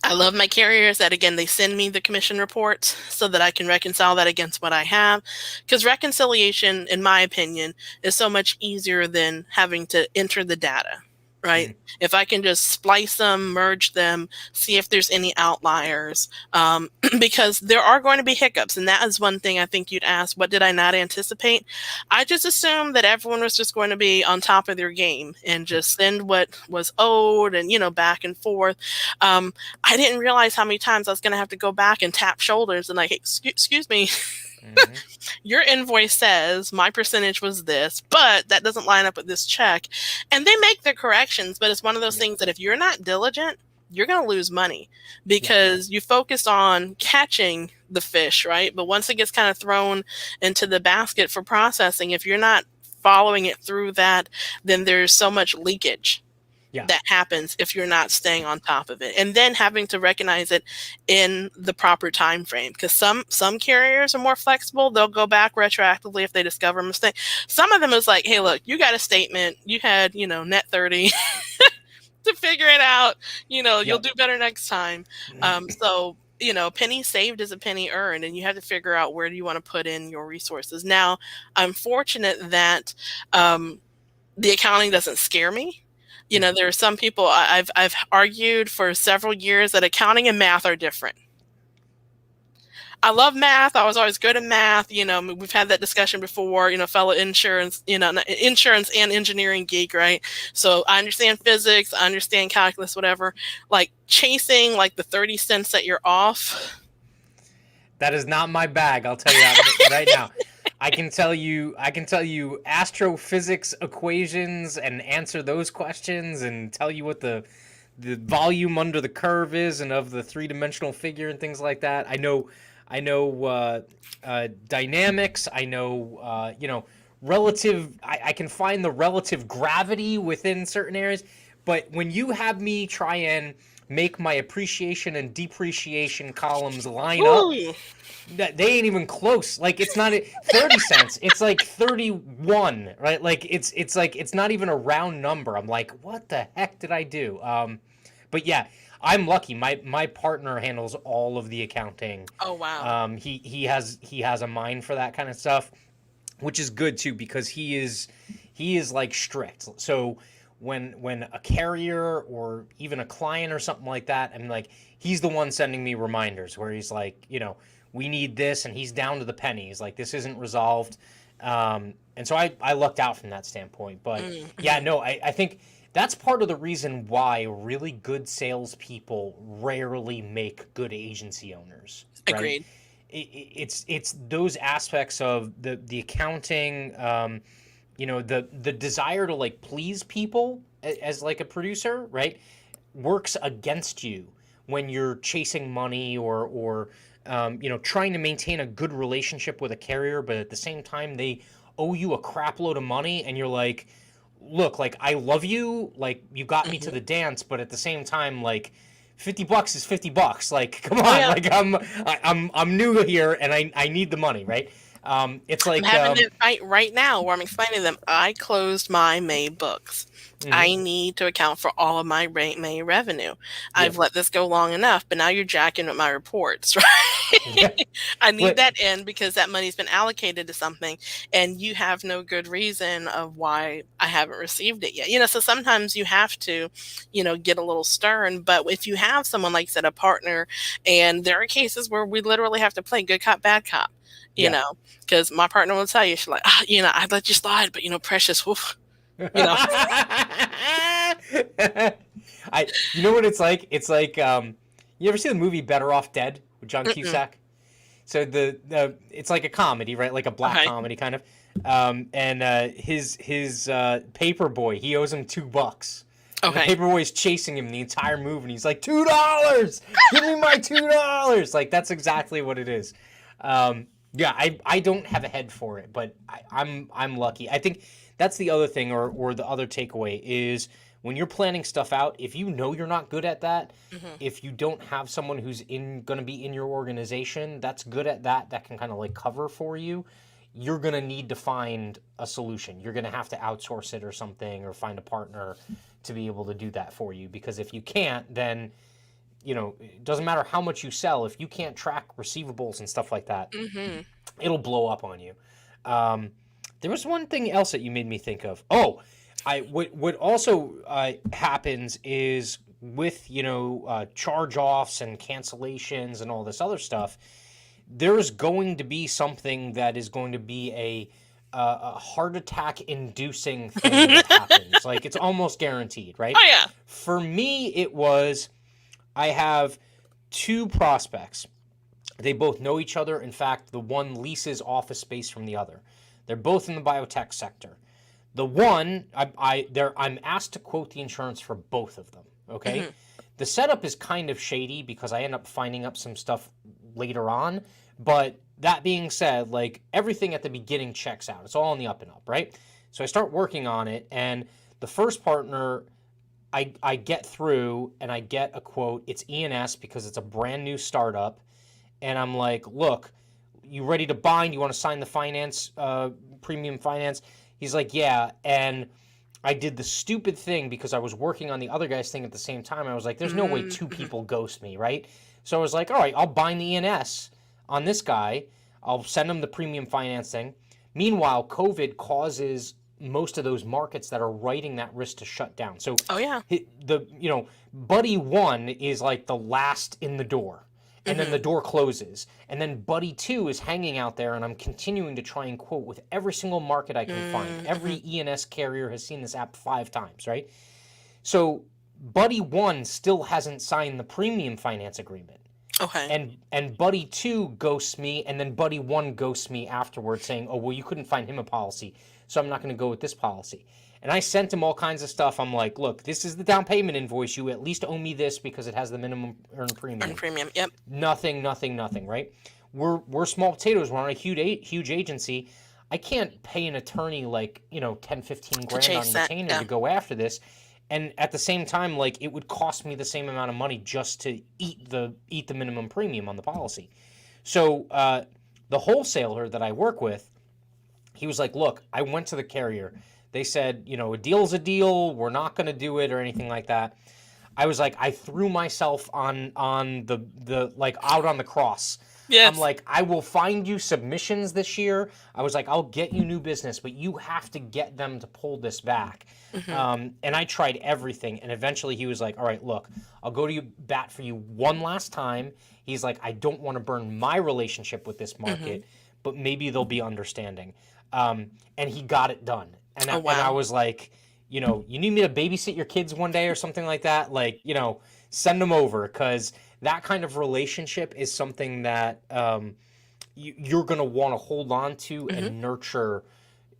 Speaker 2: I love my carriers that, again, they send me the commission reports so that I can reconcile that against what I have. Because reconciliation, in my opinion, is so much easier than having to enter the data, right?
Speaker 1: Mm.
Speaker 2: If I can just splice them, merge them, see if there's any outliers, because there are going to be hiccups. And that is one thing I think you'd ask, what did I not anticipate? I just assumed that everyone was just going to be on top of their game and just send what was owed and, back and forth. I didn't realize how many times I was going to have to go back and tap shoulders and like, hey, excuse me,
Speaker 1: Mm-hmm.
Speaker 2: your invoice says my percentage was this, but that doesn't line up with this check. And they make the corrections, but it's one of those
Speaker 1: Yeah.
Speaker 2: things that if you're not diligent, you're going to lose money
Speaker 1: Yeah.
Speaker 2: because you focus on catching the fish, right? But once it gets kind of thrown into the basket for processing, if you're not following it through that, then there's so much leakage
Speaker 1: Yeah.
Speaker 2: that happens if you're not staying on top of it, and then having to recognize it in the proper time frame. Because some carriers are more flexible, they'll go back retroactively if they discover a mistake. Some of them is like, hey, look, you got a statement, you had net 30 to figure it out, you'll
Speaker 1: Yep.
Speaker 2: do better next time. So penny saved is a penny earned, and you have to figure out where do you want to put in your resources. Now, I'm fortunate that the accounting doesn't scare me.
Speaker 1: Mhm.
Speaker 2: There are some people I've argued for several years that accounting and math are different. I love math. I was always good at math. We've had that discussion before, fellow insurance, insurance and engineering geek, right? So I understand physics, I understand calculus, whatever. Like chasing like the 30 cents that you're off.
Speaker 1: That is not my bag. I'll tell you that right now. I can tell you astrophysics equations and answer those questions and tell you what the volume under the curve is and of the three-dimensional figure and things like that. I know dynamics. I know relative. I can find the relative gravity within certain areas. But when you have me try and make my appreciation and depreciation columns line up,
Speaker 2: Ooh.
Speaker 1: they ain't even close. Like it's not 30 cents. It's like 31, right? Like it's like it's not even a round number. I'm like, what the heck did I do? But yeah, I'm lucky. My partner handles all of the accounting.
Speaker 2: Oh, wow.
Speaker 1: He has a mind for that kind of stuff, which is good too because he is like strict. So when a carrier or even a client or something like that, I'm like, he's the one sending me reminders where he's like, we need this, and he's down to the penny. He's like, this isn't resolved. And so I lucked out from that standpoint. But yeah,
Speaker 2: Mm-hmm.
Speaker 1: no, I think that's part of the reason why really good salespeople rarely make good agency owners, right?
Speaker 2: Agreed.
Speaker 1: It's those aspects of the accounting, the desire to like please people as like a producer, right, works against you when you're chasing money or trying to maintain a good relationship with a carrier, but at the same time they owe you a crap load of money, and you're like, look, like I love you, like you got me to
Speaker 2: Hmm.
Speaker 1: the dance, but at the same time, like $50 is $50. Like, come
Speaker 2: Oh,
Speaker 1: on,
Speaker 2: yeah.
Speaker 1: like I'm new here and I need the money, right? It's
Speaker 2: I'm
Speaker 1: like,
Speaker 2: having it right now where I'm explaining to them, I closed my May books.
Speaker 1: mhm,
Speaker 2: I need to account for all of my May revenue.
Speaker 1: yeah,
Speaker 2: I've let this go long enough, but now you're jacking up my reports, right?
Speaker 1: yeah,
Speaker 2: I need
Speaker 1: but
Speaker 2: that in because that money's been allocated to something and you have no good reason of why I haven't received it yet. So sometimes you have to, get a little stern. But if you have someone, like you said, a partner, and there are cases where we literally have to play good cop, bad cop, you
Speaker 1: yeah.
Speaker 2: know, because my partner will tell you, she's like, I'd let you slide, but precious, woof, you know.
Speaker 1: You know what it's like? It's like, you ever see the movie Better Off Dead with John
Speaker 2: Mm-mm.
Speaker 1: Cusack? So the it's like a comedy, right? Like a black
Speaker 2: Okay.
Speaker 1: comedy kind of. And his paper boy, he owes him $2, and the
Speaker 2: Okay.
Speaker 1: paper boy's chasing him the entire movie, and he's like, $2, give me my $2. Like that's exactly what it is. Yeah, I don't have a head for it, but I'm lucky. I think that's the other thing, or the other takeaway is when you're planning stuff out, if you know you're not good at that,
Speaker 2: Hmm.
Speaker 1: if you don't have someone who's going to be in your organization that's good at that, that can kind of like cover for you, you're going to need to find a solution. You're going to have to outsource it or something, or find a partner to be able to do that for you. Because if you can't, then it doesn't matter how much you sell. If you can't track receivables and stuff like that,
Speaker 2: Hmm.
Speaker 1: it'll blow up on you. Um, there was one thing else that you made me think of. Oh, what also happens is with charge offs and cancellations and all this other stuff. There's going to be something that is going to be a heart attack inducing thing that happens. Like it's almost guaranteed, right?
Speaker 2: Oh yeah.
Speaker 1: For me, it was I have two prospects. They both know each other. In fact, the one leases office space from the other. They're both in the biotech sector. The one, I'm asked to quote the insurance for both of them. Okay,
Speaker 2: Hmm.
Speaker 1: the setup is kind of shady because I end up finding up some stuff later on. But that being said, like everything at the beginning checks out. It's all on the up and up, right? So I start working on it, and the first partner, I get through and I get a quote. It's E&S because it's a brand new startup, and I'm like, look, you ready to bind? You want to sign the finance, premium finance? He's like, yeah. And I did the stupid thing because I was working on the other guy's thing at the same time. I was like, there's no way two
Speaker 2: Mm-hmm.
Speaker 1: people ghost me, right? So I was like, all right, I'll bind the ENS on this guy. I'll send him the premium financing. Meanwhile, COVID causes most of those markets that are writing that risk to shut down. So
Speaker 2: Oh yeah.
Speaker 1: Buddy one is like the last in the door, and then
Speaker 2: Hmm.
Speaker 1: the door closes, and then Buddy two is hanging out there, and I'm continuing to try and quote with every single market I can find.
Speaker 2: Mm-hmm.
Speaker 1: Every ENS carrier has seen this app 5 times, right? So Buddy one still hasn't signed the premium finance agreement.
Speaker 2: Okay.
Speaker 1: And Buddy two ghosts me, and then Buddy one ghosts me afterwards, saying, "Oh well, you couldn't find him a policy, so I'm not going to go with this policy." And I sent him all kinds of stuff. I'm like, "Look, this is the down payment invoice. You at least owe me this because it has the minimum earned
Speaker 2: Earned
Speaker 1: premium."
Speaker 2: premium. Yep.
Speaker 1: Nothing, nothing, nothing. Right? We're small potatoes. We're on a huge agency. I can't pay an attorney like 10, 15
Speaker 2: To
Speaker 1: grand
Speaker 2: chase
Speaker 1: on
Speaker 2: that.
Speaker 1: retainer
Speaker 2: Yeah.
Speaker 1: to go after this, and at the same time, like it would cost me the same amount of money just to eat the minimum premium on the policy. So the wholesaler that I work with, he was like, "Look, I went to the carrier. They said, a deal's a deal. We're not going to do it or anything like that." I was like, I threw myself on the like out on the cross. I'm
Speaker 2: Yes.
Speaker 1: like, I will find you submissions this year. I was like, I'll get you new business, but you have to get them to pull this back.
Speaker 2: Hmm.
Speaker 1: And I tried everything, and eventually he was like, all right, look, I'll go to you bat for you one last time. He's like, I don't want to burn my relationship with this
Speaker 2: Hmm.
Speaker 1: market, but maybe they'll be understanding. And he got it done.
Speaker 2: Oh
Speaker 1: And I
Speaker 2: wow.
Speaker 1: was like, you need me to babysit your kids one day or something like that, like, send them over, because that kind of relationship is something that you're going to want to hold on to
Speaker 2: Hmm.
Speaker 1: and nurture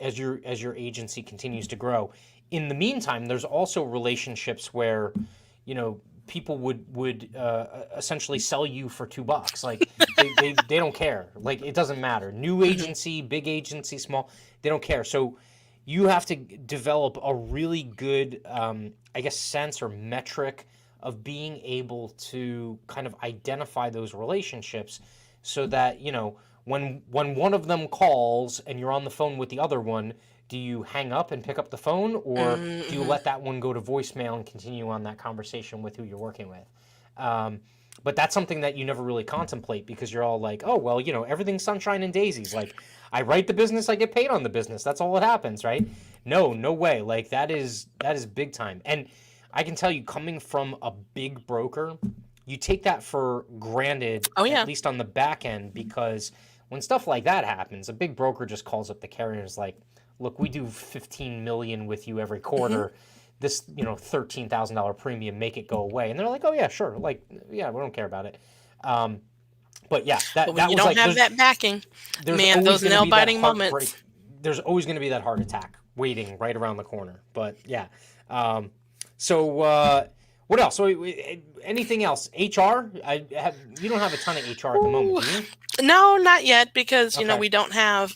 Speaker 1: as your agency continues to grow. In the meantime, there's also relationships where, people would essentially sell you for $2. Like they don't care. Like it doesn't matter. New
Speaker 2: Hmm.
Speaker 1: agency, big agency, small, they don't care. So you have to develop a really good, I guess, sense or metric of being able to kind of identify those relationships, so that when one of them calls and you're on the phone with the other one, do you hang up and pick up the phone, or do you
Speaker 2: Mm-hmm.
Speaker 1: let that one go to voicemail and continue on that conversation with who you're working with? Um, but that's something that you never really contemplate because you're all like, oh, well, everything's sunshine and daisies. Like, I write the business, I get paid on the business. That's all that happens, right? No, no way. Like, that is big time. And I can tell you, coming from a big broker, you take that for granted,
Speaker 2: Oh
Speaker 1: at
Speaker 2: yeah.
Speaker 1: least on the back end, because when stuff like that happens, a big broker just calls up the carrier and is like, look, we do 15 million with you every
Speaker 2: Hmm.
Speaker 1: quarter. This, $13,000 premium, make it go away. And they're like, oh yeah, sure. Like, yeah, we don't care about it. Um, but yeah,
Speaker 2: But
Speaker 1: that
Speaker 2: when
Speaker 1: that
Speaker 2: you
Speaker 1: was
Speaker 2: don't
Speaker 1: like,
Speaker 2: have that backing,
Speaker 1: there's
Speaker 2: man,
Speaker 1: always
Speaker 2: those
Speaker 1: going to
Speaker 2: nail
Speaker 1: be that
Speaker 2: biting
Speaker 1: heartbreak.
Speaker 2: moments.
Speaker 1: There's always going to be that heart attack waiting right around the corner. But yeah. So what else? So anything else? HR? You don't have a ton of HR at the moment,
Speaker 2: Ooh.
Speaker 1: do you?
Speaker 2: No, not yet, because
Speaker 1: Okay.
Speaker 2: we don't have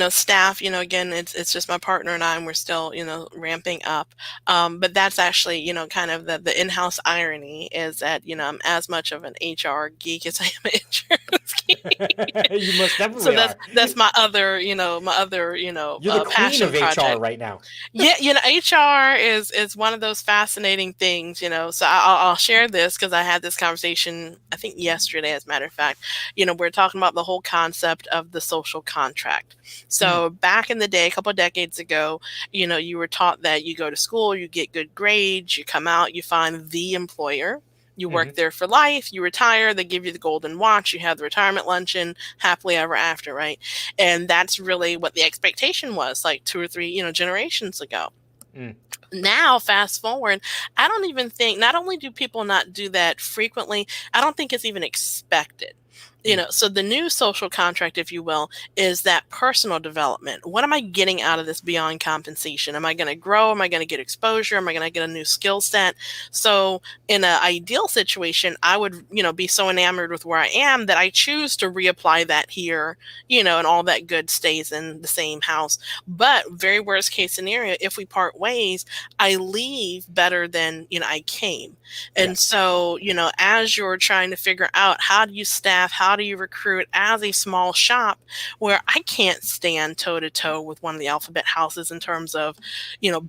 Speaker 2: staff. Again, it's just my partner and I, and we're still ramping up. But that's actually kind of the in-house irony is that I'm as much of an HR geek as I am an insurance geek.
Speaker 1: You most
Speaker 2: So
Speaker 1: definitely
Speaker 2: that's
Speaker 1: are.
Speaker 2: that's my other
Speaker 1: You're the queen
Speaker 2: passion
Speaker 1: of HR
Speaker 2: project.
Speaker 1: right now.
Speaker 2: Yeah, HR is one of those fascinating things. So I'll share this because I had this conversation, I think yesterday, as a matter of fact. We're talking about the whole concept of the social contract.
Speaker 1: Mm,
Speaker 2: So back in the day, a couple of decades ago, you were taught that you go to school, you get good grades, you come out, you find the employer. You work
Speaker 1: hmm
Speaker 2: there for life, you retire, they give you the golden watch, you have the retirement luncheon, happily ever after, right? And that's really what the expectation was like two or three, generations ago.
Speaker 1: mm,
Speaker 2: Now, fast forward, I don't even think, not only do people not do that frequently, I don't think it's even expected.
Speaker 1: mm,
Speaker 2: So the new social contract, if you will, is that personal development. What am I getting out of this beyond compensation? Am I going to grow? Am I going to get exposure? Am I going to get a new skill set? So in an ideal situation, I would, be so enamored with where I am that I choose to reapply that here, and all that good stays in the same house. But very worst case scenario, if we part ways, I leave better than I came.
Speaker 1: yeah.
Speaker 2: And so, as you're trying to figure out how do you staff, how do you recruit as a small shop where I can't stand toe to toe with one of the alphabet houses in terms of,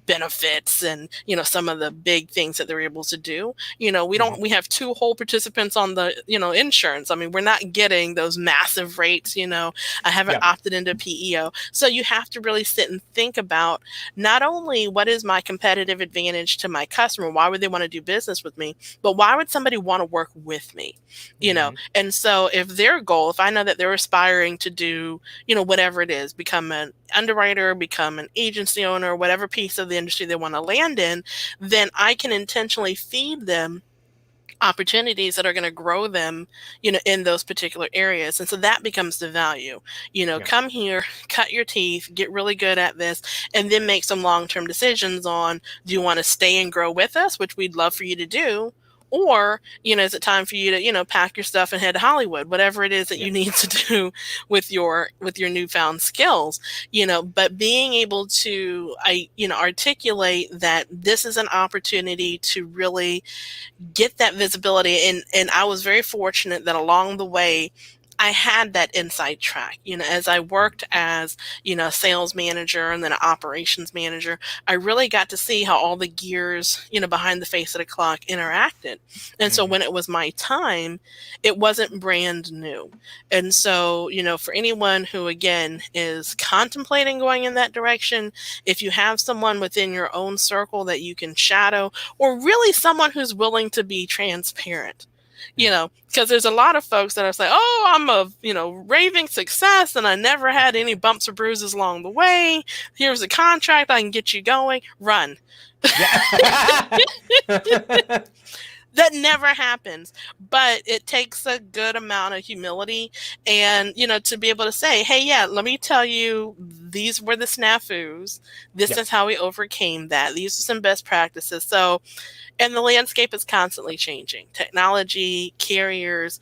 Speaker 2: benefits and, some of the big things that they're able to do.
Speaker 1: hmm
Speaker 2: We have two whole participants on the, insurance. I mean, we're not getting those massive rates. I haven't
Speaker 1: Yeah.
Speaker 2: opted into PEO. So you have to really sit and think about not only what is my competitive advantage to my customer, why would they want to do business with me, but why would somebody want to work with me?
Speaker 1: hmm
Speaker 2: And so if their goal, if I know that they're aspiring to do, whatever it is, become an underwriter, become an agency owner, whatever piece of the industry they want to land in, then I can intentionally feed them opportunities that are going to grow them, in those particular areas. And so that becomes the value.
Speaker 1: Yeah.
Speaker 2: Come here, cut your teeth, get really good at this, and then make some long-term decisions on, do you want to stay and grow with us, which we'd love for you to do? Or, is it time for you to, pack your stuff and head to Hollywood, whatever it is that
Speaker 1: Yeah.
Speaker 2: you need to do with your newfound skills, but being able to, articulate that this is an opportunity to really get that visibility. And I was very fortunate that along the way I had that inside track. As I worked as, a sales manager and then an operations manager, I really got to see how all the gears, behind the face of the clock interacted. And so
Speaker 1: hmm
Speaker 2: when it was my time, it wasn't brand new. And so, for anyone who again is contemplating going in that direction, if you have someone within your own circle that you can shadow, or really someone who's willing to be transparent, because there's a lot of folks that are saying, oh, I'm a, raving success and I never had any bumps or bruises along the way. Here's a contract. I can get you going. Run.
Speaker 1: Yeah.
Speaker 2: That never happens, but it takes a good amount of humility and, to be able to say, hey, yeah, let me tell you, these were the snafus. This
Speaker 1: Yeah.
Speaker 2: is how we overcame that. These are some best practices. So, and the landscape is constantly changing. Technology, carriers,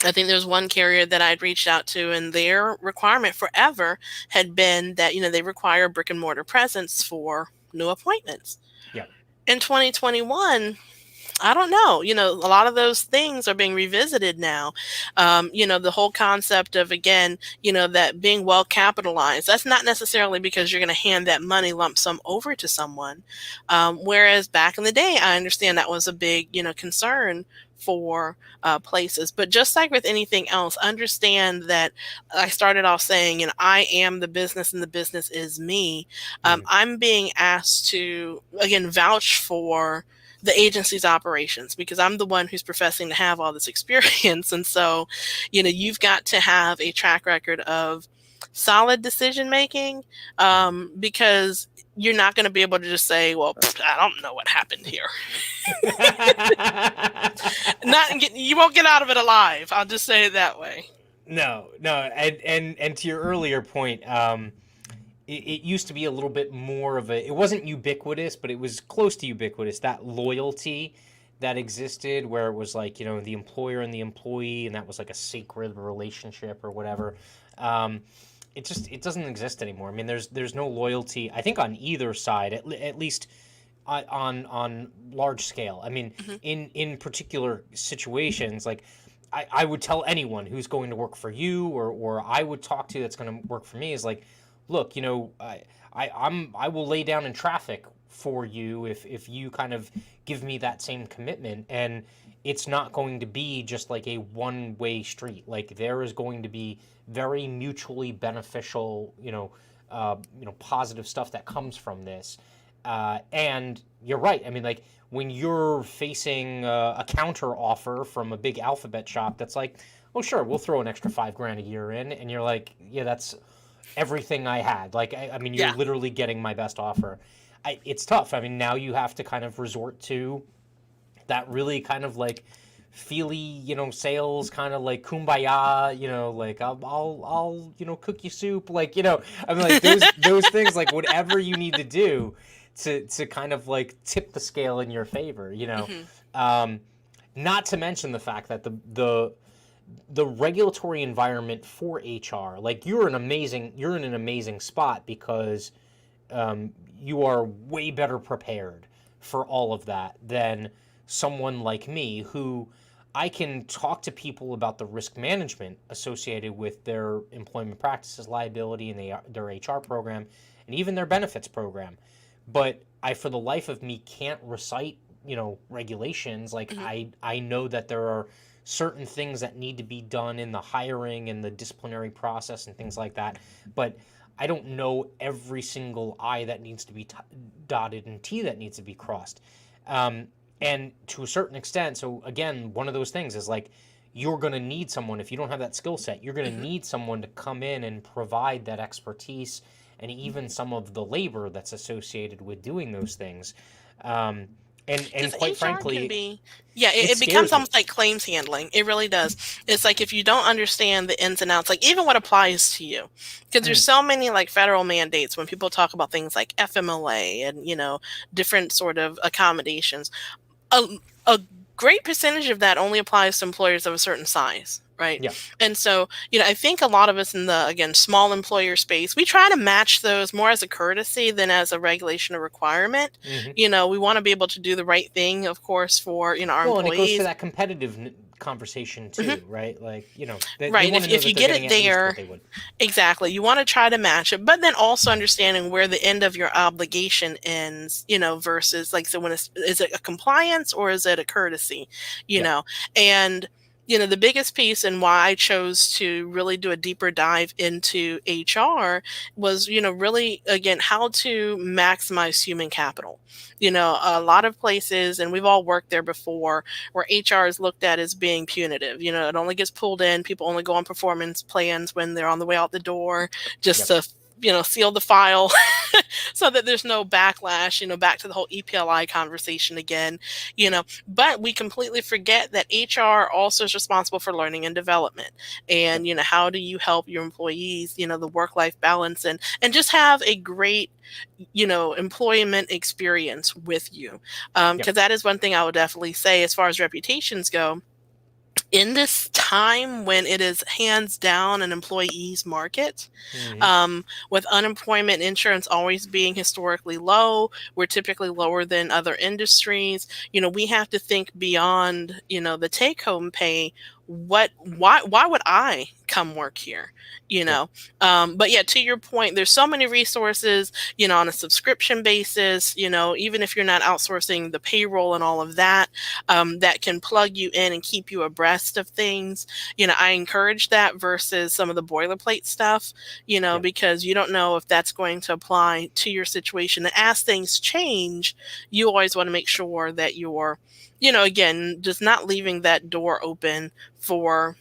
Speaker 2: I think there's one carrier that I'd reached out to, and their requirement forever had been that, they require brick and mortar presence for new appointments.
Speaker 1: Yeah.
Speaker 2: In 2021, I don't know. A lot of those things are being revisited now. The whole concept of, again, that being well capitalized, that's not necessarily because you're going to hand that money lump sum over to someone. Whereas back in the day, I understand that was a big, concern for places. But just like with anything else, understand that I started off saying, I am the business and the business is me.
Speaker 1: Mhm.
Speaker 2: I'm being asked to, again, vouch for the agency's operations because I'm the one who's professing to have all this experience. And so, you've got to have a track record of solid decision making, because you're not going to be able to just say, well, I don't know what happened here. You won't get out of it alive. I'll just say it that way.
Speaker 1: No, no, and to your earlier point, it used to be a little bit more of a. It wasn't ubiquitous, but it was close to ubiquitous. That loyalty that existed, where it was like the employer and the employee, and that was like a sacred relationship or whatever. It doesn't exist anymore. I mean, there's no loyalty. I think on either side, at least on large scale. I mean,
Speaker 2: Hmm.
Speaker 1: in particular situations, like I would tell anyone who's going to work for you or I would talk to that's going to work for me is like, look, I will lay down in traffic for you if you kind of give me that same commitment, and it's not going to be just like a one-way street. Like there is going to be very mutually beneficial, positive stuff that comes from this. And you're right. I mean, like when you're facing a counter offer from a big alphabet shop that's like, oh, sure, we'll throw an extra 5 grand a year in. And you're like, yeah, that's everything I had. Like, I mean, you're
Speaker 2: Yeah.
Speaker 1: literally getting my best offer. It's tough. I mean, now you have to kind of resort to that really kind of like feely, sales kind of like kumbaya, like I'll cook you soup, like, I mean, like those things, like whatever you need to do to kind of like tip the scale in your favor,
Speaker 2: Hmm.
Speaker 1: Um, not to mention the fact that the regulatory environment for HR, like you're in an amazing spot because you are way better prepared for all of that than someone like me who I can talk to people about the risk management associated with their employment practices liability and their HR program and even their benefits program. But I, for the life of me, can't recite, regulations. Like
Speaker 2: Hmm.
Speaker 1: I know that there are certain things that need to be done in the hiring and the disciplinary process and things like that. But I don't know every single I that needs to be dotted and T that needs to be crossed. Um, and to a certain extent, so again, one of those things is like you're going to need someone, if you don't have that skill set, you're going to
Speaker 2: Hmm.
Speaker 1: need someone to come in and provide that expertise and even some of the labor that's associated with doing those things. Um, and
Speaker 2: Because
Speaker 1: quite
Speaker 2: HR can
Speaker 1: frankly,
Speaker 2: be, yeah,
Speaker 1: it
Speaker 2: it becomes
Speaker 1: scares me.
Speaker 2: almost like claims handling. It really does. It's like if you don't understand the ins and outs, like even what applies to you, because there's
Speaker 1: Mm,
Speaker 2: so many like federal mandates when people talk about things like FMLA and different sort of accommodations. a, a great percentage of that only applies to employers of a certain size, right?
Speaker 1: yeah.
Speaker 2: And so, I think a lot of us in the, again, small employer space, we try to match those more as a courtesy than as a regulation or requirement.
Speaker 1: Hmm.
Speaker 2: We want to be able to do the right thing, of course, for, our
Speaker 1: Well, and it goes to
Speaker 2: employees.
Speaker 1: that competitive conversation
Speaker 2: Mhm.
Speaker 1: too, right? Like, they
Speaker 2: Right.
Speaker 1: want
Speaker 2: If,
Speaker 1: to know
Speaker 2: if you
Speaker 1: that they're
Speaker 2: get
Speaker 1: getting
Speaker 2: it
Speaker 1: at least what
Speaker 2: there,
Speaker 1: they would.
Speaker 2: exactly. You want to try to match it, but then also understanding where the end of your obligation ends, versus like, so when is it a compliance or is it a courtesy, you
Speaker 1: Yep.
Speaker 2: know? And, the biggest piece and why I chose to really do a deeper dive into HR was, really, again, how to maximize human capital. A lot of places, and we've all worked there before, where HR is looked at as being punitive. It only gets pulled in. People only go on performance plans when they're on the way out the door, just
Speaker 1: Yep.
Speaker 2: to seal the file so that there's no backlash, back to the whole EPLI conversation again, but we completely forget that HR also is responsible for learning and development.
Speaker 1: Yep.
Speaker 2: And, how do you help your employees, the work-life balance and just have a great, employment experience with you.
Speaker 1: Yep.
Speaker 2: Because that is one thing I would definitely say as far as reputations go. in this time when it is hands down an employee's market,
Speaker 1: Hmm.
Speaker 2: with unemployment insurance always being historically low, we're typically lower than other industries. We have to think beyond, the take home pay. Why would I come work here? You
Speaker 1: Yeah.
Speaker 2: know, but yeah, to your point, there's so many resources, on a subscription basis, even if you're not outsourcing the payroll and all of that, that can plug you in and keep you abreast of things. I encourage that versus some of the boilerplate stuff,
Speaker 1: Yeah.
Speaker 2: because you don't know if that's going to apply to your situation. And as things change, you always want to make sure that you're, again, just not leaving that door open for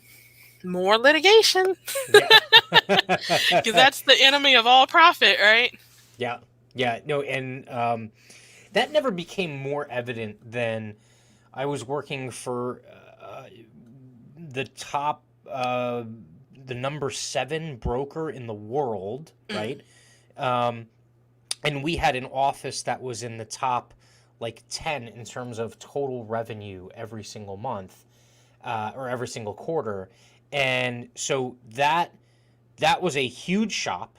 Speaker 2: more litigation,
Speaker 1: Yeah.
Speaker 2: because that's the enemy of all profit, right?
Speaker 1: Yeah. Yeah. No, and that never became more evident than I was working for the top, the number 7 broker in the world,
Speaker 2: Mm,
Speaker 1: right? Um, and we had an office that was in the top like 10 in terms of total revenue every single month, or every single quarter. And so that was a huge shop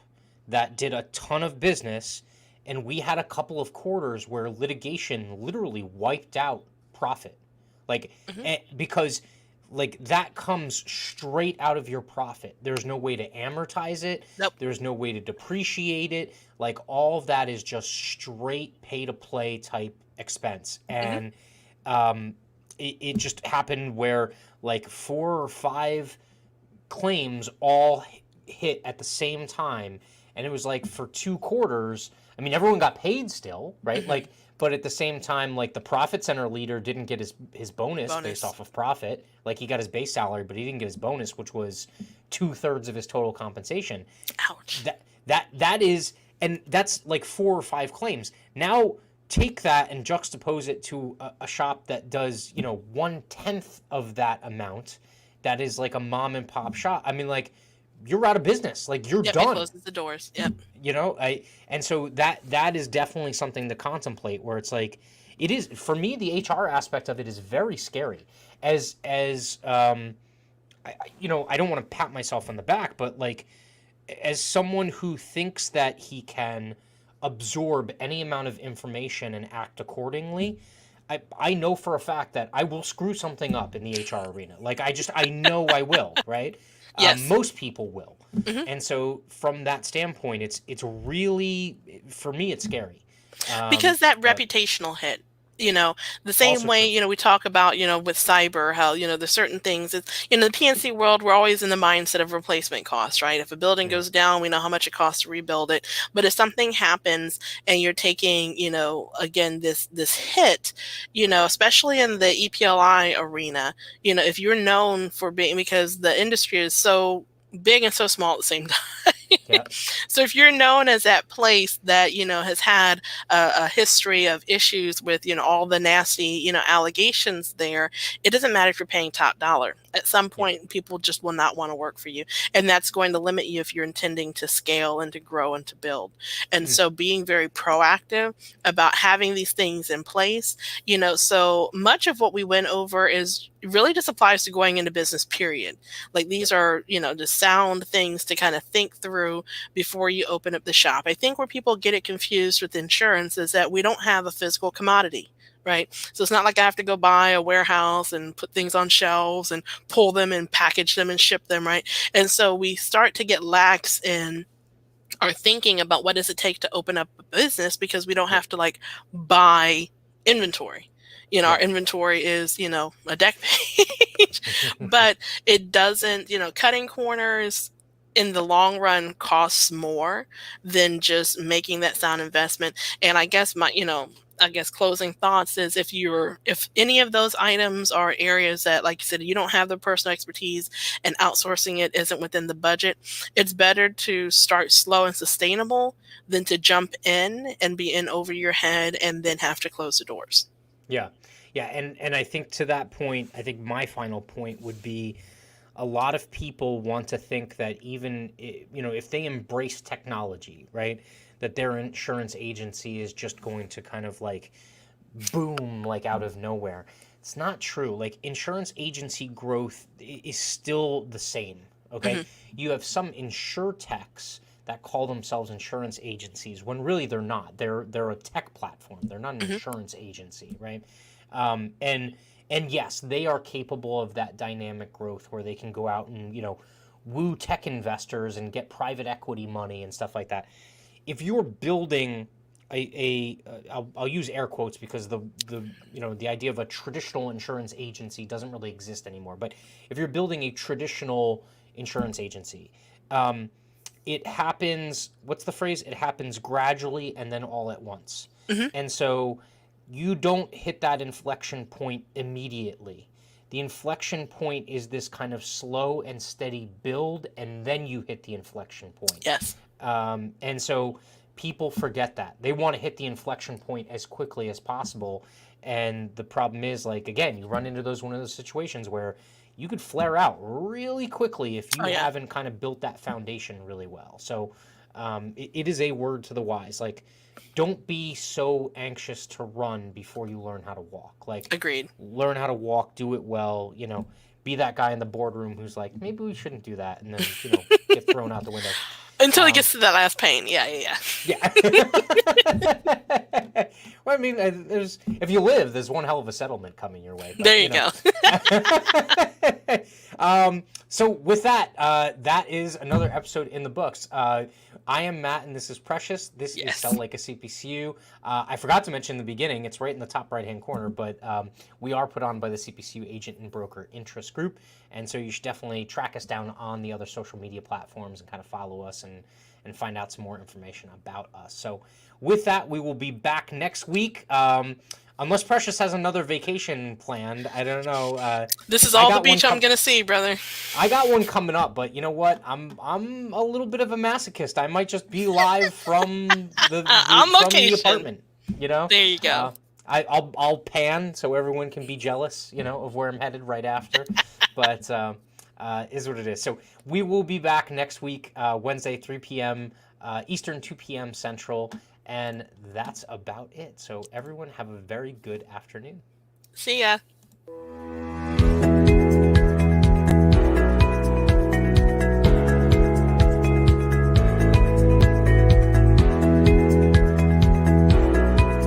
Speaker 1: that did a ton of business, and we had a couple of quarters where litigation literally wiped out profit. Like,
Speaker 2: mhm.
Speaker 1: because like that comes straight out of your profit. There's no way to amortize it.
Speaker 2: Nope.
Speaker 1: There's no way to depreciate it. Like all of that is just straight pay to play type expense.
Speaker 2: Mhm.
Speaker 1: And it just happened where like 4 or 5 claims all hit at the same time, and it was like for 2 quarters. I mean, everyone got paid still, right?
Speaker 2: Mhm.
Speaker 1: Like, but at the same time, like the profit center leader didn't get his bonus based
Speaker 2: Bonus.
Speaker 1: off of profit. Like he got his base salary, but he didn't get his bonus, which was 2/3 of his total compensation.
Speaker 2: Ouch.
Speaker 1: That is, and that's like 4 or 5 claims. Now take that and juxtapose it to a shop that does 1/10 of that amount. That is like a mom and pop shop. I mean, like you're out of business. Like you're
Speaker 2: Yep, it
Speaker 1: done.
Speaker 2: closes the doors. Yep.
Speaker 1: I and so that is definitely something to contemplate. Where it's like it is for me, the HR aspect of it is very scary. As I don't want to pat myself on the back, but like as someone who thinks that he can absorb any amount of information and act accordingly, I know for a fact that I will screw something up in the HR arena. Like I know I will, right?
Speaker 2: Yes.
Speaker 1: Most people will,
Speaker 2: Mhm.
Speaker 1: and so from that standpoint, it's really for me it's scary.
Speaker 2: Because that
Speaker 1: But
Speaker 2: reputational hit, you know the same
Speaker 1: also
Speaker 2: way,
Speaker 1: true.
Speaker 2: we talk about, with cyber, how, there's certain things. It's, the PNC world, we're always in the mindset of replacement costs, right? If a building
Speaker 1: Mm,
Speaker 2: goes down, we know how much it costs to rebuild it. But if something happens and you're taking, again, this hit, especially in the EPLI arena, if you're known for being, because the industry is so big and so small at the same time.
Speaker 1: yeah,
Speaker 2: So if you're known as that place that, has had a history of issues with, all the nasty, allegations there, it doesn't matter if you're paying top dollar. At some
Speaker 1: yeah,
Speaker 2: point, people just will not want to work for you. And that's going to limit you if you're intending to scale and to grow and to build. And
Speaker 1: mm,
Speaker 2: so being very proactive about having these things in place, so much of what we went over is really just applies to going into business, period. Like
Speaker 1: yeah,
Speaker 2: these are, just sound things to kind of think through before you open up the shop. I think where people get it confused with insurance is that we don't have a physical commodity. Right. So it's not like I have to go buy a warehouse and put things on shelves and pull them and package them and ship them. Right. And so we start to get lax in our thinking about what does it take to open up a business, because we don't
Speaker 1: yeah,
Speaker 2: have to like buy inventory.
Speaker 1: yeah,
Speaker 2: Our inventory is, a deck page, but it doesn't, cutting corners in the long run costs more than just making that sound investment. And I guess closing thoughts is, if any of those items are areas that, like you said, you don't have the personal expertise and outsourcing it isn't within the budget, it's better to start slow and sustainable than to jump in and be in over your head and then have to close the doors.
Speaker 1: yeah, yeah. And I think to that point, I think my final point would be a lot of people want to think that even if they embrace technology, right, that their insurance agency is just going to kind of like boom like out of nowhere. It's not true. Like, insurance agency growth is still the same. Okay, you have some insurtechs that call themselves insurance agencies when really they're not. They're a tech platform. They're not an insurance agency, right? And yes, they are capable of that dynamic growth where they can go out and woo tech investors and get private equity money and stuff like that. If you're building I'll use air quotes because the idea of a traditional insurance agency doesn't really exist anymore. But if you're building a traditional insurance agency, it happens. What's the phrase? It happens gradually and then all at once. And so you don't hit that inflection point immediately. The inflection point is this kind of slow and steady build, and then you hit the inflection point.
Speaker 2: Yes.
Speaker 1: And so people forget that. They want to hit the inflection point as quickly as possible. And the problem is, like, again, you run into one of those situations where you could flare out really quickly if you haven't kind of built that foundation really well. So it is a word to the wise. Like, don't be so anxious to run before you learn how to walk. Like,
Speaker 2: agreed.
Speaker 1: Learn how to walk, do it well, be that guy in the boardroom who's like, maybe we shouldn't do that, and then, get thrown out the window.
Speaker 2: Until he gets to that last pain. Yeah.
Speaker 1: Well, I mean, if you live, there's one hell of a settlement coming your way. But,
Speaker 2: there you go.
Speaker 1: So with that, that is another episode in the books. I am Matt, and this is Precious. This is Sell Like a CPCU. I forgot to mention in the beginning, it's right in the top right-hand corner, but we are put on by the CPCU Agent and Broker Interest Group, and so you should definitely track us down on the other social media platforms and kind of follow us and find out some more information about us. So with that, we will be back next week. Unless Precious has another vacation planned, I don't know.
Speaker 2: This is all the beach I'm gonna see, brother.
Speaker 1: I got one coming up, but you know what? I'm a little bit of a masochist. I might just be live from the apartment.
Speaker 2: There you go.
Speaker 1: I'll pan so everyone can be jealous, of where I'm headed right after. But is what it is. So we will be back next week, Wednesday, 3 p.m. Eastern, 2 p.m. Central. And that's about it. So everyone have a very good afternoon.
Speaker 2: See ya.